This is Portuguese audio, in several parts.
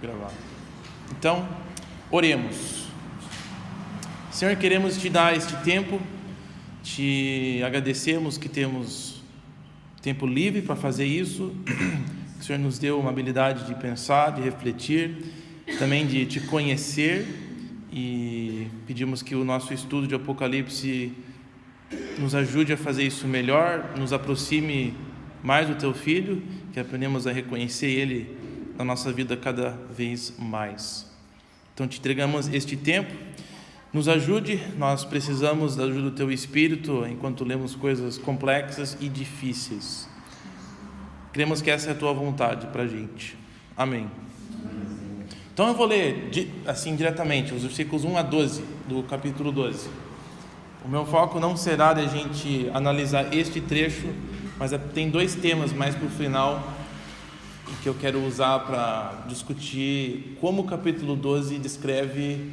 gravar. Então, oremos. Senhor, queremos te dar este tempo, te agradecemos que temos tempo livre para fazer isso, que o Senhor nos deu uma habilidade de pensar, de refletir, também de te conhecer, e pedimos que o nosso estudo de Apocalipse nos ajude a fazer isso melhor, nos aproxime mais do Teu Filho, que aprendemos a reconhecer Ele na nossa vida cada vez mais. Então te entregamos este tempo, nos ajude, nós precisamos da ajuda do Teu Espírito enquanto lemos coisas complexas e difíceis. Cremos que essa é a Tua vontade para a gente. Amém. Então eu vou ler assim diretamente os versículos 1 a 12 do capítulo 12. O meu foco não será de a gente analisar este trecho, mas tem dois temas mais para o final que eu quero usar para discutir como o capítulo 12 descreve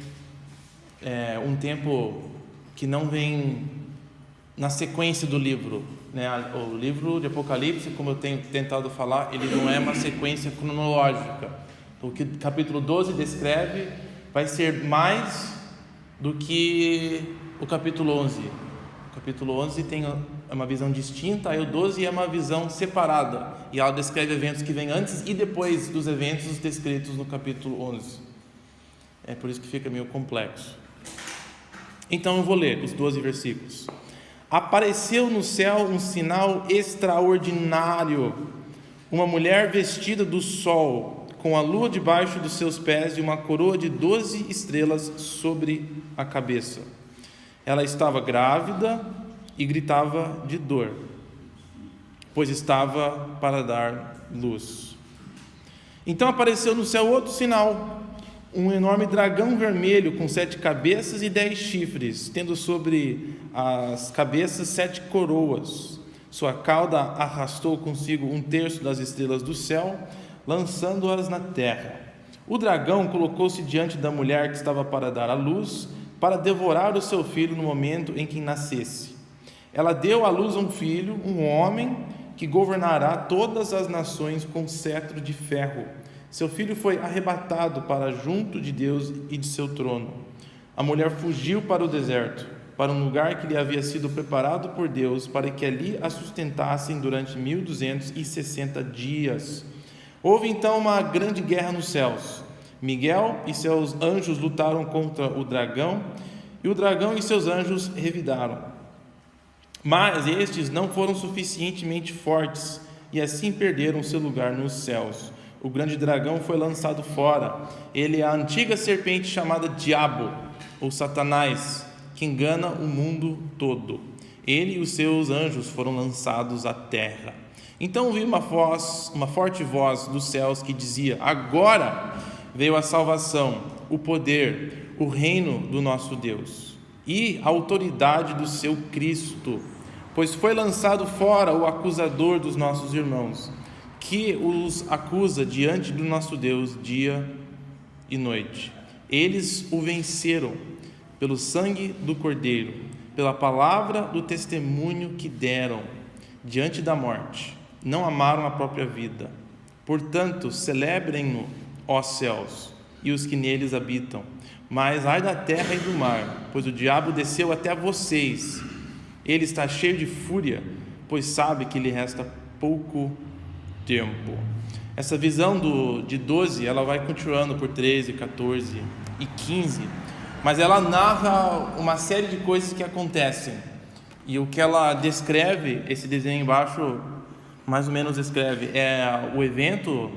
um tempo que não vem na sequência do livro, né? O livro de Apocalipse, como eu tenho tentado falar, ele não é uma sequência cronológica. O que o capítulo 12 descreve vai ser mais do que o capítulo 11. O capítulo 11 tem uma visão distinta, aí o 12 é uma visão separada, e ela descreve eventos que vêm antes e depois dos eventos descritos no capítulo 11. É por isso que fica meio complexo. Então eu vou ler os 12 versículos. Apareceu no céu um sinal extraordinário, uma mulher vestida do sol, com a lua debaixo dos seus pés e uma coroa de 12 estrelas sobre a cabeça. Ela estava grávida e gritava de dor, pois estava para dar luz. Então apareceu no céu outro sinal, um enorme dragão vermelho com 7 cabeças e 10 chifres, tendo sobre as cabeças 7 coroas. Sua cauda arrastou consigo 1/3 das estrelas do céu, lançando-as na terra. O dragão colocou-se diante da mulher que estava para dar à luz, para devorar o seu filho no momento em que nascesse. Ela deu à luz um filho, um homem, que governará todas as nações com cetro de ferro. Seu filho foi arrebatado para junto de Deus e de seu trono. A mulher fugiu para o deserto, para um lugar que lhe havia sido preparado por Deus, para que ali a sustentassem durante 1260 dias. Houve então uma grande guerra nos céus. Miguel e seus anjos lutaram contra o dragão, e o dragão e seus anjos revidaram. Mas estes não foram suficientemente fortes, e assim perderam seu lugar nos céus. O grande dragão foi lançado fora. Ele é a antiga serpente chamada Diabo, ou Satanás, que engana o mundo todo. Ele e os seus anjos foram lançados à terra. Então ouvi uma forte voz dos céus que dizia: agora veio a salvação, o poder, o reino do nosso Deus e a autoridade do seu Cristo, pois foi lançado fora o acusador dos nossos irmãos, que os acusa diante do nosso Deus dia e noite. Eles o venceram pelo sangue do Cordeiro, pela palavra do testemunho que deram diante da morte. Não amaram a própria vida. Portanto, celebrem-no, ó céus, e os que neles habitam. Mas ai da terra e do mar, pois o diabo desceu até vocês. Ele está cheio de fúria, pois sabe que lhe resta pouco tempo. Essa visão de 12, ela vai continuando por 13, 14 e 15, mas ela narra uma série de coisas que acontecem. E o que ela descreve, esse desenho embaixo, mais ou menos descreve, é o evento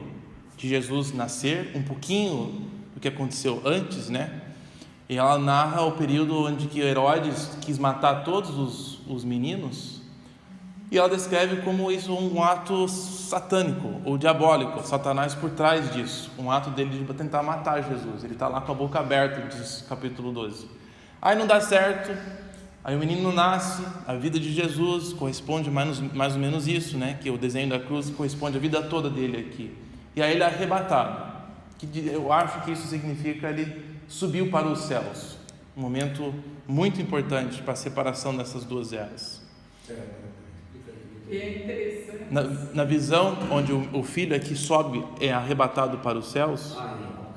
de Jesus nascer, um pouquinho do que aconteceu antes, né? E ela narra o período onde que Herodes quis matar todos os meninos, e ela descreve como isso um ato satânico ou diabólico, Satanás por trás disso, um ato dele de tentar matar Jesus. Ele está lá com a boca aberta, diz capítulo 12. Aí não dá certo, aí o menino nasce, a vida de Jesus corresponde mais ou menos isso, né? Que o desenho da cruz corresponde à vida toda dele aqui. E aí ele é arrebatado, que eu acho que isso significa ele subiu para os céus, um momento muito importante para a separação dessas duas eras. É interessante. Na visão onde o filho é que sobe, é arrebatado para os céus,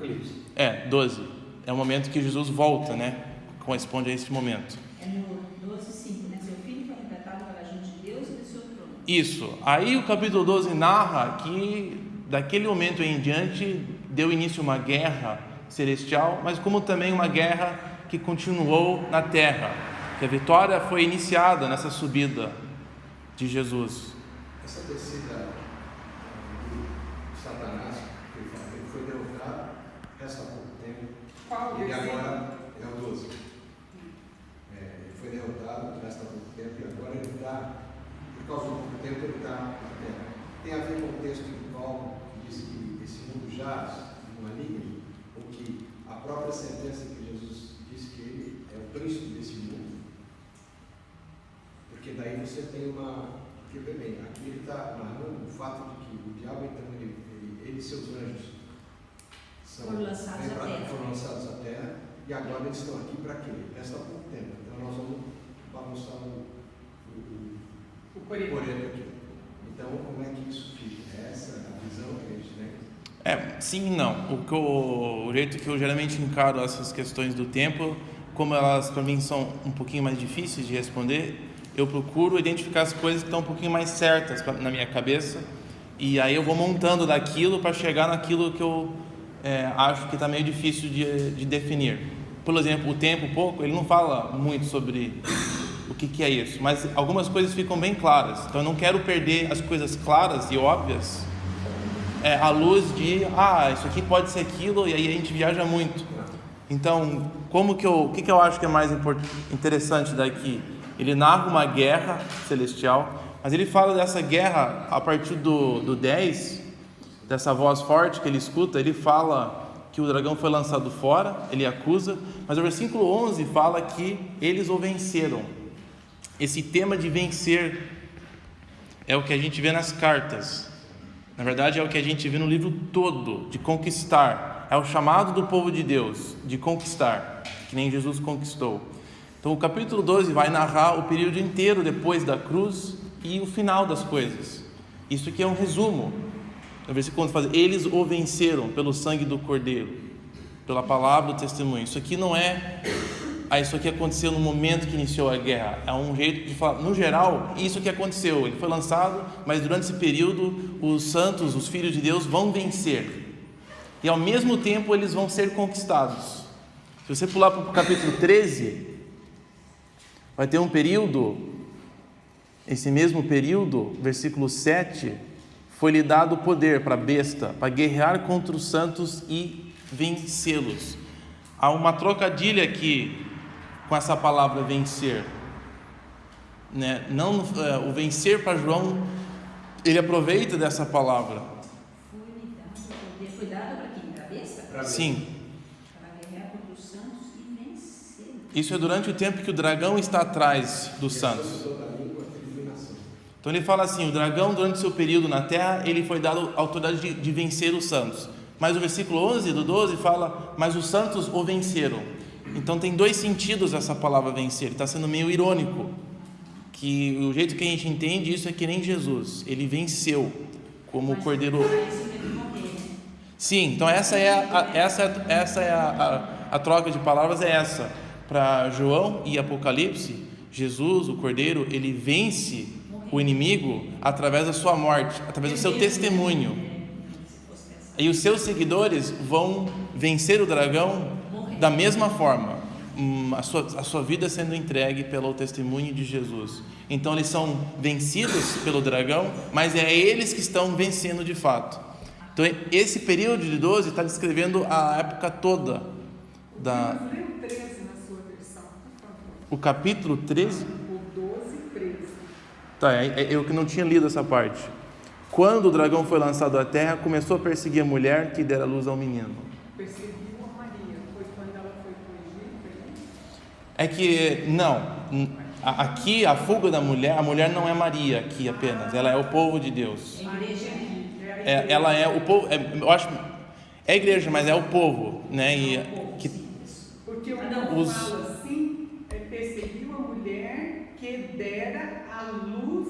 Apocalipse. 12. É o momento que Jesus volta, né? Corresponde a esse momento. É no 12:5, né? Seu filho foi arrebatado para junto de Deus e do seu trono. Isso. Aí o capítulo 12 narra que daquele momento em diante deu início uma guerra celestial, mas como também uma guerra que continuou na terra, que a vitória foi iniciada nessa subida de Jesus. Essa descida de Satanás, ele foi derrotado, resta pouco tempo. Qual Ele versículo? agora é o 12. Ele foi derrotado, resta pouco tempo, e agora ele está, por causa do pouco tempo, ele está na terra. Tem a ver com o texto de Paulo, que diz que esse mundo jaz no maligno, ou que a própria sentença que Jesus disse que ele é o príncipe desse mundo. Porque daí você tem uma. Porque, bem, aqui ele está narrando o fato de que o diabo, então, ele e seus anjos Foram lançados à terra. E agora eles estão aqui para quê? Resta pouco tempo. Então nós vamos bagunçar o coreto aqui. Então, como é que isso fica? Essa é a visão que a gente tem? Sim e não. O jeito que eu geralmente encaro essas questões do tempo, como elas para mim são um pouquinho mais difíceis de responder, eu procuro identificar as coisas que estão um pouquinho mais certas na minha cabeça, e aí eu vou montando daquilo para chegar naquilo que eu acho que está meio difícil de definir. Por exemplo, o tempo pouco, ele não fala muito sobre o que é isso, mas algumas coisas ficam bem claras. Então eu não quero perder as coisas claras e óbvias à luz de isso aqui pode ser aquilo, e aí a gente viaja muito. Então, o que eu acho que é mais interessante daqui? Ele narra uma guerra celestial, mas ele fala dessa guerra a partir do 10, dessa voz forte que ele escuta. Ele fala que o dragão foi lançado fora, ele acusa, mas o versículo 11 fala que eles o venceram. Esse tema de vencer é o que a gente vê nas cartas, na verdade é o que a gente vê no livro todo, de conquistar, é o chamado do povo de Deus, de conquistar, que nem Jesus conquistou. Então o capítulo 12 vai narrar o período inteiro depois da cruz e o final das coisas. Isso aqui é um resumo. No versículo 11 fala: eles o venceram pelo sangue do Cordeiro, pela palavra do testemunho. Isso aqui não é isso aqui aconteceu no momento que iniciou a guerra. É um jeito de falar, no geral, isso que aconteceu. Ele foi lançado, mas durante esse período os santos, os filhos de Deus vão vencer. E ao mesmo tempo eles vão ser conquistados. Se você pular para o capítulo 13, vai ter um período, esse mesmo período, versículo 7, foi-lhe dado poder para a besta, para guerrear contra os santos e vencê-los. Há uma trocadilha aqui com essa palavra vencer, né? Não, o vencer para João, ele aproveita dessa palavra. Foi dado para quem? Para a besta? Sim. Para guerrear contra os santos e vencer. Isso é durante o tempo que o dragão está atrás dos santos. Então ele fala assim: o dragão, durante seu período na terra, ele foi dado a autoridade de vencer os santos. Mas o versículo 11 do 12 fala: mas os santos o venceram. Então tem dois sentidos essa palavra vencer. Ele está sendo meio irônico, que o jeito que a gente entende isso é que nem Jesus, ele venceu como o cordeiro. Sim, então essa é a troca de palavras, é essa. Para João e Apocalipse, Jesus, o cordeiro, ele vence o inimigo através da sua morte, através do seu testemunho. E os seus seguidores vão vencer o dragão da mesma forma, a sua vida sendo entregue pelo testemunho de Jesus. Então eles são vencidos pelo dragão, mas é eles que estão vencendo de fato. Então esse período de 12 está descrevendo a época toda da... Lê o 13 na sua versão, por favor. O capítulo 13? O 12 e 13. Tá, eu que não tinha lido essa parte. Quando o dragão foi lançado à terra, começou a perseguir a mulher que dera luz ao menino. Perseguiu a Maria, foi quando ela foi para o Egito? É que, não, aqui a fuga da mulher, a mulher não é Maria aqui apenas, ela é o povo de Deus. A igreja Ela é o povo, eu acho, é a igreja, mas é o povo, né? Porque o povo fala assim, perseguiu a mulher que dera à luz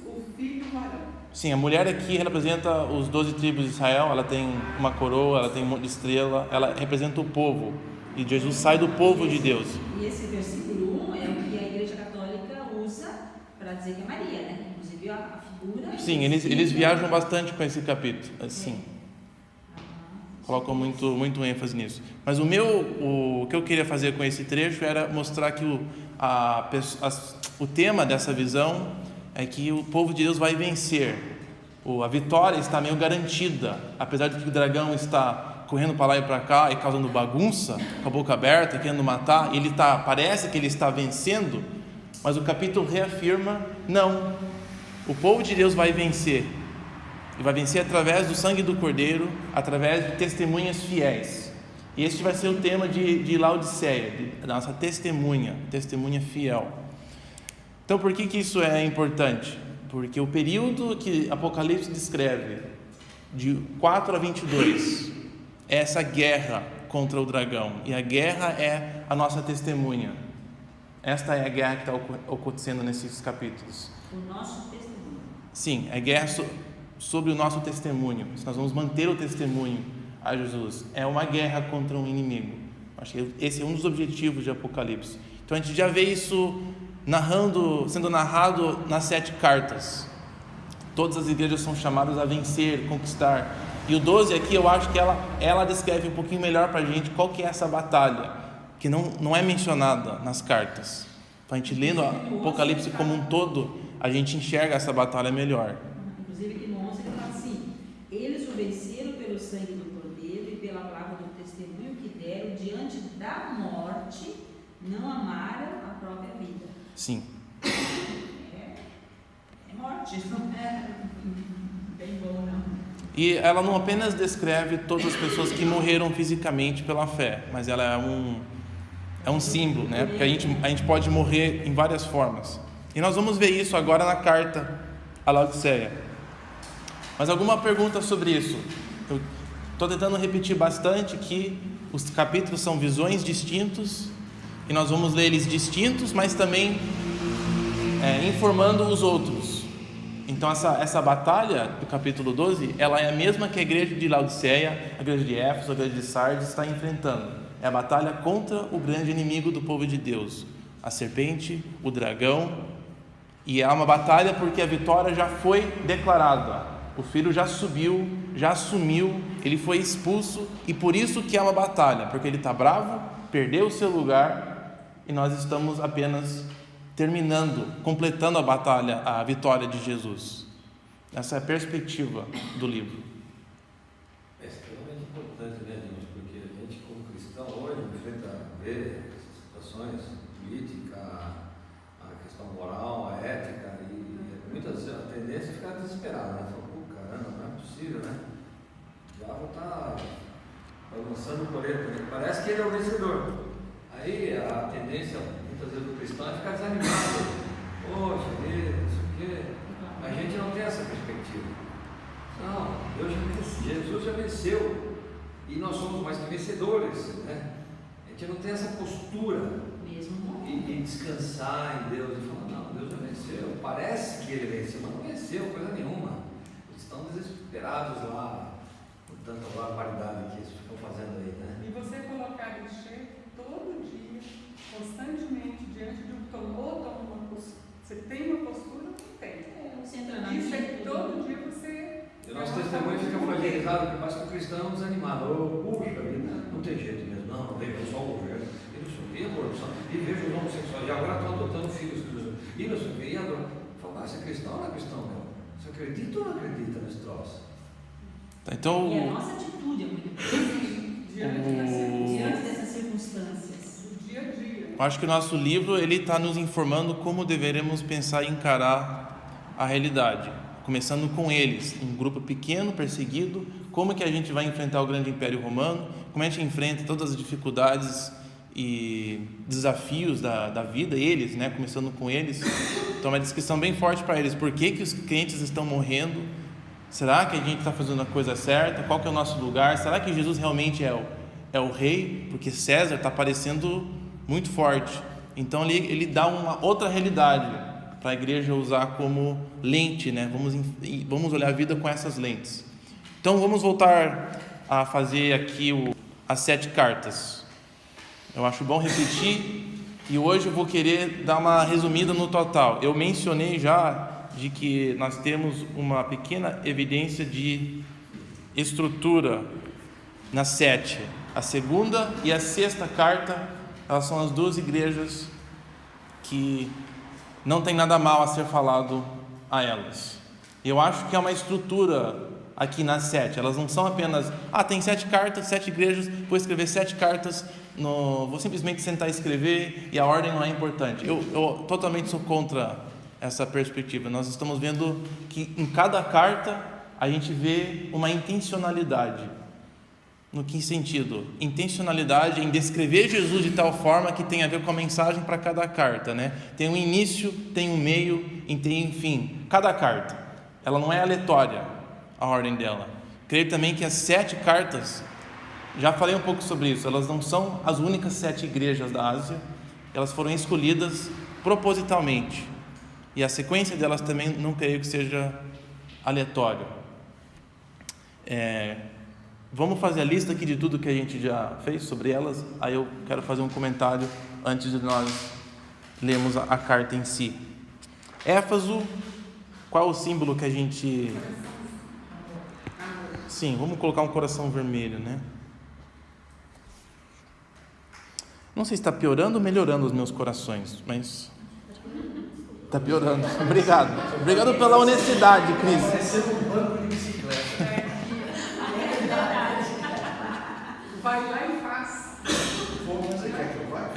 o filho varão. Sim, a mulher aqui representa os 12 tribos de Israel, ela tem uma coroa, ela tem um monte de estrela, ela representa o povo, e Jesus sai do povo de Deus. E esse versículo 1 é o que a Igreja Católica usa para dizer que é Maria, né? Inclusive a figura... Sim, eles viajam bastante com esse capítulo, assim. Colocam muito ênfase nisso. Mas o que eu queria fazer com esse trecho era mostrar que o tema dessa visão é que o povo de Deus vai vencer. A vitória está meio garantida, apesar de que o dragão está correndo para lá e para cá e causando bagunça, com a boca aberta, querendo matar. Parece que ele está vencendo, mas o capítulo reafirma: não, o povo de Deus vai vencer. E vai vencer através do sangue do Cordeiro, através de testemunhas fiéis. E este vai ser o tema de Laodiceia, da nossa testemunha fiel. Então, por que isso é importante? Porque o período que Apocalipse descreve, de 4 a 22, é essa guerra contra o dragão. E a guerra é a nossa testemunha. Esta é a guerra que está acontecendo nesses capítulos. O nosso testemunho. Sim, é guerra sobre o nosso testemunho. Se nós vamos manter o testemunho a Jesus, é uma guerra contra um inimigo. Acho que esse é um dos objetivos de Apocalipse. Então a gente já vê isso sendo narrado nas 7 cartas. Todas as igrejas são chamadas a vencer, conquistar. E o 12 aqui, eu acho que ela descreve um pouquinho melhor para a gente qual que é essa batalha, que não é mencionada nas cartas. Então a gente lendo o Apocalipse como um todo, a gente enxerga essa batalha melhor. Inclusive aqui no 11 ele fala assim: eles o venceram pelo sangue do Cordeiro e pela palavra do testemunho que deram, diante da morte não amaram a própria vida. Sim. É morte, não é bem bom, não. E ela não apenas descreve todas as pessoas que morreram fisicamente pela fé, mas ela é um símbolo, né? Porque a gente pode morrer em várias formas. E nós vamos ver isso agora na carta a Laodiceia. Mas alguma pergunta sobre isso? Eu estou tentando repetir bastante que os capítulos são visões distintos, e nós vamos ler eles distintos, mas também informando os outros. Então essa batalha do capítulo 12, ela é a mesma que a igreja de Laodiceia, a igreja de Éfeso, a igreja de Sardes está enfrentando. É a batalha contra o grande inimigo do povo de Deus, a serpente, o dragão. E é uma batalha porque a vitória já foi declarada. O filho já subiu, já assumiu, ele foi expulso, e por isso que é uma batalha, porque ele está bravo, perdeu o seu lugar, e nós estamos apenas completando a batalha, a vitória de Jesus. Essa é a perspectiva do livro. É extremamente importante, né, irmãos? Porque a gente, como cristão, hoje enfrenta situações política, a questão moral, a ética, e muitas vezes a tendência é ficar desesperado, né? Caramba, não é possível, né? O diabo está lançando o coleto, né? Parece que ele é o vencedor. Aí a tendência, muitas vezes, do cristão é ficar desanimado. Poxa, não sei o quê. A gente não tem essa perspectiva. Não, Jesus já venceu. E nós somos mais que vencedores, né? A gente não tem essa postura e descansar em Deus e falar: não, Deus já venceu. Parece que ele venceu, mas não venceu coisa nenhuma. Estão desesperados lá, por tanta barbaridade que eles ficam fazendo aí, né? E você colocar em xeque todo dia, constantemente, diante de um tom, ou toma uma postura. Você tem uma postura? Não tem. Você entra na Isso é que todo dia você... E o nosso testemunho fica fragilizado, porque parece que o cristão é um desanimado. Puxa vida, não tem jeito mesmo, não, veja só o governo, e a corrupção, e veja os homossexuais, e agora estão adotando filhos, e não sei o que, e agora? Fala, você é cristão ou não é cristão, meu? Você acredita ou não acredita nesse troço? Então, e a nossa atitude é muito importante diante dessas circunstâncias. O dia a dia. Eu acho que o nosso livro está nos informando como deveremos pensar e encarar a realidade, começando com eles, um grupo pequeno, perseguido, como que a gente vai enfrentar o grande Império Romano, como a gente enfrenta todas as dificuldades e desafios da vida, eles, né, começando com eles. Então é uma descrição bem forte para eles, por que os crentes estão morrendo, será que a gente está fazendo a coisa certa, qual que é o nosso lugar, será que Jesus realmente é o rei, porque César está parecendo muito forte. Então ele dá uma outra realidade, para a igreja usar como lente, né? Vamos olhar a vida com essas lentes. Então vamos voltar a fazer aqui as 7 cartas. Eu acho bom repetir, e hoje eu vou querer dar uma resumida no total. Eu mencionei já de que nós temos uma pequena evidência de estrutura nas 7. A segunda e a sexta carta, elas são as 2 igrejas que não tem nada mal a ser falado a elas. Eu acho que é uma estrutura aqui nas 7. Elas não são apenas, tem 7 cartas, 7 igrejas, vou escrever 7 cartas, vou simplesmente sentar e escrever e a ordem não é importante. Eu totalmente sou contra essa perspectiva. Nós estamos vendo que em cada carta a gente vê uma intencionalidade. No que sentido? Intencionalidade em descrever Jesus de tal forma que tem a ver com a mensagem para cada carta, né? Tem um início, tem um meio e tem um fim. Cada carta, ela não é aleatória a ordem dela. Creio também que as 7 cartas, já falei um pouco sobre isso, elas não são as únicas 7 igrejas da Ásia, elas foram escolhidas propositalmente. E a sequência delas também não creio que seja aleatória. Vamos fazer a lista aqui de tudo que a gente já fez sobre elas. Aí eu quero fazer um comentário antes de nós lermos a carta em si. Éfaso, qual é o símbolo que a gente... Sim, vamos colocar um coração vermelho, né? Não sei se está piorando ou melhorando os meus corações, mas... Está piorando. Obrigado. Obrigado pela honestidade, Cris. Parecendo um banco de bicicleta. Vai lá e faz. Você quer que eu vá?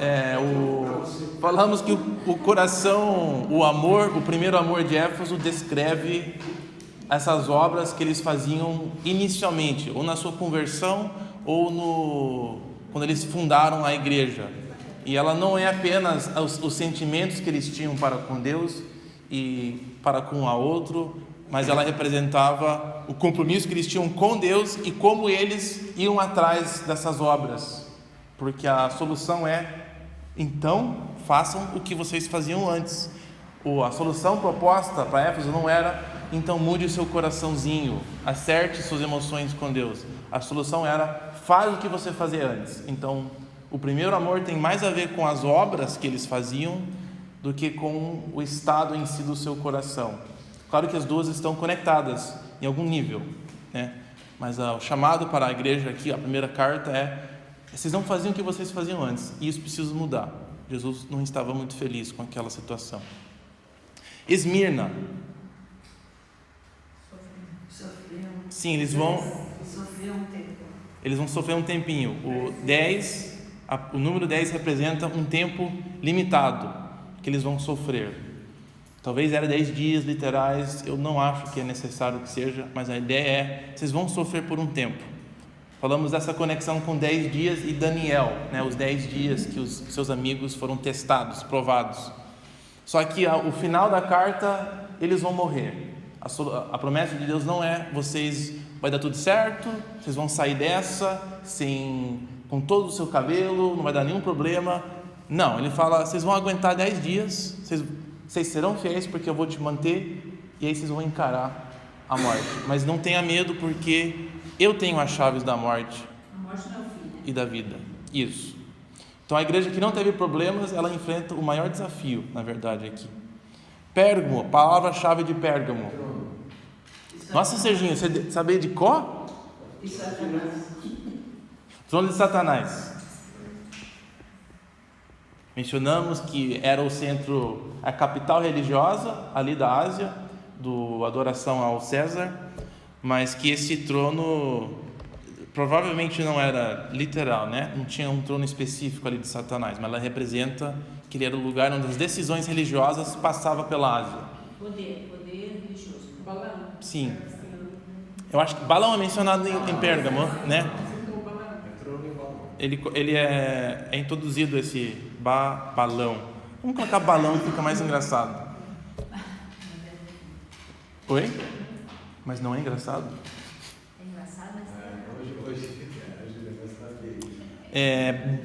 Falamos que o coração, o amor, o primeiro amor de Éfeso descreve essas obras que eles faziam inicialmente, ou na sua conversão, ou quando eles fundaram a igreja. E ela não é apenas os sentimentos que eles tinham para com Deus e para com a outro, mas ela representava o compromisso que eles tinham com Deus e como eles iam atrás dessas obras, porque a solução é: então façam o que vocês faziam antes. A solução proposta para Éfeso não era: então mude o seu coraçãozinho, acerte suas emoções com Deus. A solução era: faz o que você fazia antes. Então o primeiro amor tem mais a ver com as obras que eles faziam do que com o estado em si do seu coração. Claro que as duas estão conectadas em algum nível, né? Mas o chamado para a igreja aqui, a primeira carta é: vocês não faziam o que vocês faziam antes, e isso precisa mudar. Jesus não estava muito feliz com aquela situação. Esmirna. Sim, eles vão sofrer um tempinho. O número 10 representa um tempo limitado que eles vão sofrer. Talvez era 10 dias literais, eu não acho que é necessário que seja, mas a ideia é: vocês vão sofrer por um tempo. Falamos dessa conexão com 10 dias e Daniel, né? Os 10 dias que os seus amigos foram testados, provados. Só que o final da carta, eles vão morrer. A promessa de Deus não é: vai dar tudo certo, vocês vão sair dessa com todo o seu cabelo, não vai dar nenhum problema. Não, ele fala: vocês vão aguentar 10 dias, vocês serão fiéis porque eu vou te manter, e aí vocês vão encarar a morte. Mas não tenha medo, porque eu tenho as chaves da morte, e da vida. Isso. Então a igreja que não teve problemas, ela enfrenta o maior desafio, na verdade, aqui. Pérgamo, palavra-chave de Pérgamo. Nossa, Serginho, você sabia de qual? Trono de Satanás. Mencionamos que era o centro, a capital religiosa ali da Ásia, do adoração ao César, mas que esse trono provavelmente não era literal, né? Não tinha um trono específico ali de Satanás, mas ela representa que ele era o lugar onde as decisões religiosas passavam pela Ásia. Poder religioso. Balão. Sim. Eu acho que Balão é mencionado em Pérgamo, né? Ele é introduzido esse balão. Vamos colocar balão, fica mais engraçado. Oi? Mas não é engraçado? É engraçado, mas...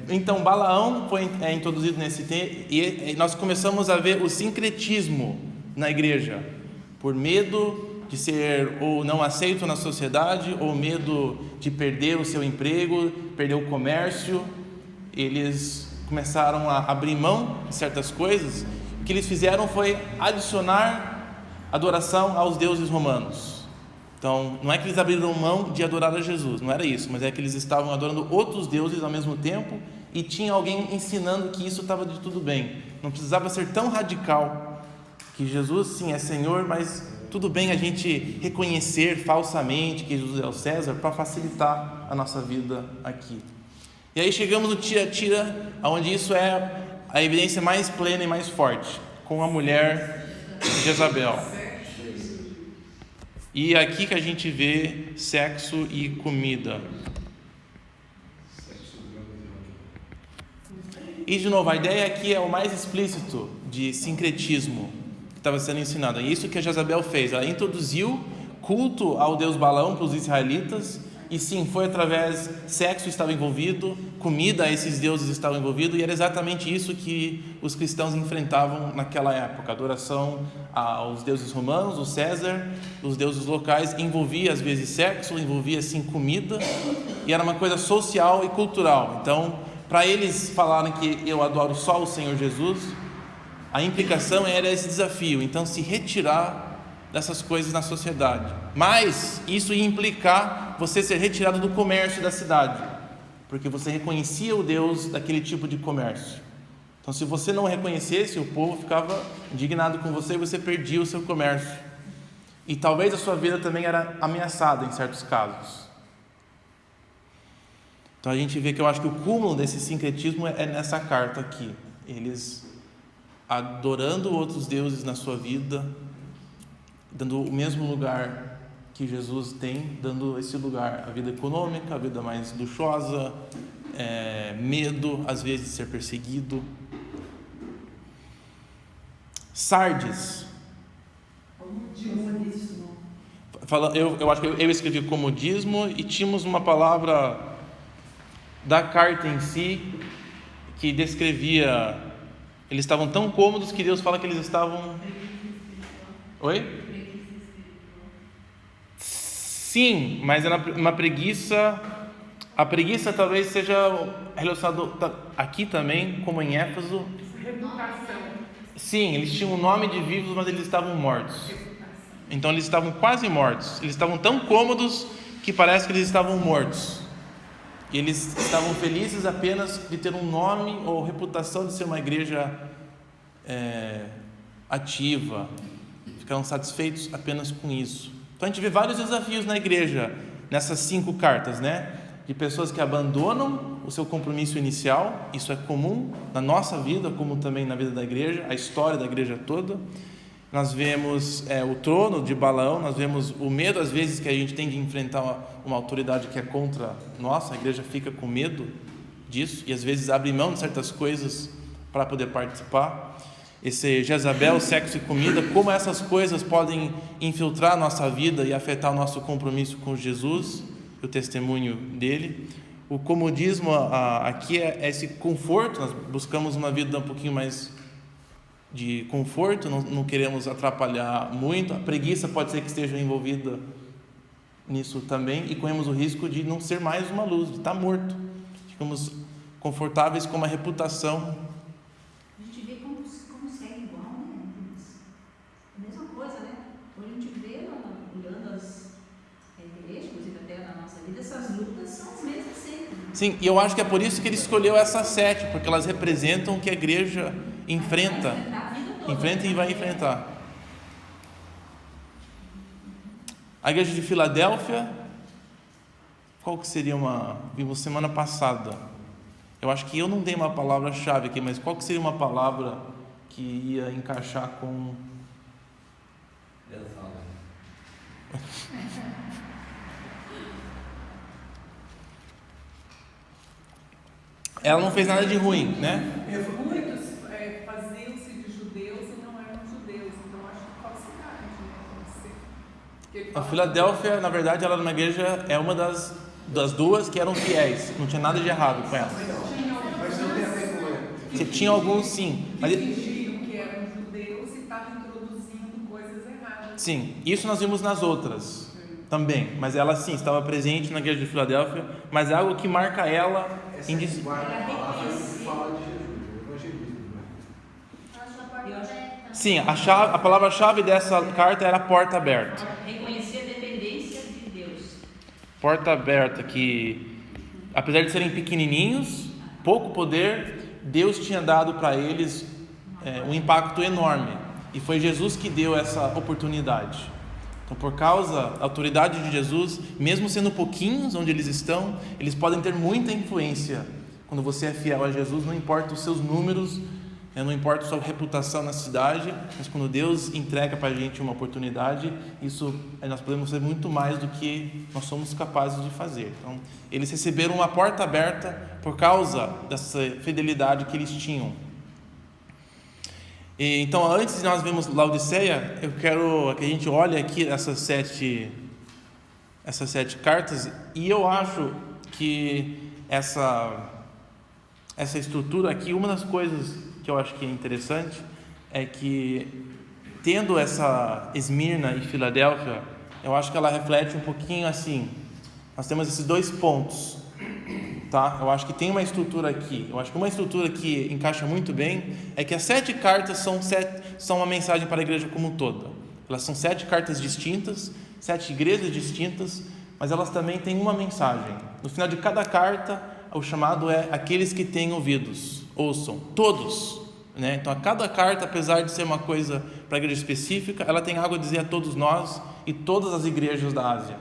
Então Balaão foi introduzido nesse tempo, e nós começamos a ver o sincretismo na igreja, por medo de ser ou não aceito na sociedade, ou medo de perder o seu emprego, perder o comércio. Eles começaram a abrir mão de certas coisas. O que eles fizeram foi adicionar adoração aos deuses romanos. Então, não é que eles abriram mão de adorar a Jesus, não era isso, mas é que eles estavam adorando outros deuses ao mesmo tempo, e tinha alguém ensinando que isso estava de tudo bem. Não precisava ser tão radical, que Jesus sim é Senhor, mas tudo bem a gente reconhecer falsamente que Jesus é o César para facilitar a nossa vida aqui. E aí chegamos no Tiatira, onde isso é a evidência mais plena e mais forte, com a mulher Jezabel. E é aqui que a gente vê sexo e comida. E de novo, a ideia aqui é o mais explícito de sincretismo que estava sendo ensinado. É isso que a Jezabel fez. Ela introduziu culto ao deus Balaão para os israelitas. E sim, foi através, sexo estava envolvido, comida a esses deuses estava envolvido, e era exatamente isso que os cristãos enfrentavam naquela época. A adoração aos deuses romanos, o César, os deuses locais, envolvia às vezes sexo, envolvia sim comida, e era uma coisa social e cultural. Então, para eles falarem que eu adoro só o Senhor Jesus, a implicação era esse desafio, então se retirar dessas coisas na sociedade. Mas isso ia implicar você ser retirado do comércio da cidade, porque você reconhecia o Deus daquele tipo de comércio. Então, se você não reconhecesse, o povo ficava indignado com você e você perdia o seu comércio. E talvez a sua vida também era ameaçada em certos casos. Então a gente vê que eu acho que o cúmulo desse sincretismo é nessa carta aqui. Eles adorando outros deuses na sua vida, dando o mesmo lugar que Jesus tem, dando esse lugar, a vida econômica, a vida mais luxuosa, medo, às vezes, de ser perseguido. Sardes. Eu acho que eu escrevi comodismo, e tínhamos uma palavra da carta em si que descrevia, eles estavam tão cômodos que Deus fala que eles estavam... Oi? Sim, mas era uma preguiça. A preguiça talvez seja relacionada aqui também, como em Éfeso. Reputação. Sim, eles tinham o nome de vivos, mas eles estavam mortos. Então eles estavam quase mortos. Eles estavam tão cômodos que parece que eles estavam mortos. E eles estavam felizes apenas de ter um nome ou reputação de ser uma igreja ativa. Ficaram satisfeitos apenas com isso. Então a gente vê vários desafios na igreja, nessas 5 cartas, né? De pessoas que abandonam o seu compromisso inicial. Isso é comum na nossa vida, como também na vida da igreja, a história da igreja toda. Nós vemos o trono de Balaão, nós vemos o medo às vezes que a gente tem de enfrentar uma autoridade que é contra nós. A igreja fica com medo disso e às vezes abre mão de certas coisas para poder participar. Esse Jezabel, sexo e comida, como essas coisas podem infiltrar a nossa vida e afetar o nosso compromisso com Jesus e o testemunho dele. O comodismo aqui é esse conforto. Nós buscamos uma vida um pouquinho mais de conforto, não queremos atrapalhar muito. A preguiça pode ser que esteja envolvida nisso também, e corremos o risco de não ser mais uma luz, de estar morto. Ficamos confortáveis com uma reputação. A gente vê como segue igual, né? A mesma coisa, né? Quando a gente vê, olhando as igrejas, inclusive até na nossa vida, essas lutas são as mesmas sempre. Sim, e eu acho que é por isso que ele escolheu essas 7, porque elas representam o que a igreja enfrenta e vai enfrentar. A igreja de Filadélfia, qual que seria vimos semana passada, eu acho que eu não dei uma palavra-chave aqui, mas qual que seria uma palavra que ia encaixar com... Ela não fez nada de ruim, né? Muitos faziam-se de judeus e não eram judeus, então acho que falsidade, né? A Filadélfia, na verdade, ela era uma igreja, uma das 2 que eram fiéis, não tinha nada de errado com ela. Mas não tem a ver com ele. Tinha alguns sim, mas fingiram que eram judeus e estavam introduzindo Sim, isso nós vimos nas outras também, mas ela sim estava presente na igreja de Filadélfia, mas é algo que marca ela Essa em é a quarta palavra que fala de Jesus, o evangelismo, né? Sim, a palavra-chave dessa carta era porta aberta. Reconhecer a dependência de Deus. Porta aberta, que apesar de serem pequenininhos, pouco poder, Deus tinha dado para eles um impacto enorme, e foi Jesus que deu essa oportunidade. Então, por causa da autoridade de Jesus, mesmo sendo pouquinhos onde eles estão, eles podem ter muita influência. Quando você é fiel a Jesus, não importa os seus números, não importa a sua reputação na cidade, mas quando Deus entrega para a gente uma oportunidade, isso nós podemos ser muito mais do que nós somos capazes de fazer. Então, eles receberam uma porta aberta por causa dessa fidelidade que eles tinham. Então, antes de nós vermos Laodiceia, eu quero que a gente olhe aqui essas sete cartas, e eu acho que essa estrutura aqui, uma das coisas que eu acho que é interessante é que, tendo essa Esmirna e Filadélfia, eu acho que ela reflete um pouquinho assim, nós temos esses dois pontos, tá? Eu acho que tem uma estrutura aqui. Eu acho que uma estrutura que encaixa muito bem é que as 7 cartas são uma mensagem para a igreja como um todo. Elas são 7 cartas distintas, 7 igrejas distintas, mas elas também têm uma mensagem. No final de cada carta, o chamado é: aqueles que têm ouvidos, ouçam, todos, né? Então, a cada carta, apesar de ser uma coisa para a igreja específica, ela tem algo a dizer a todos nós e todas as igrejas da Ásia.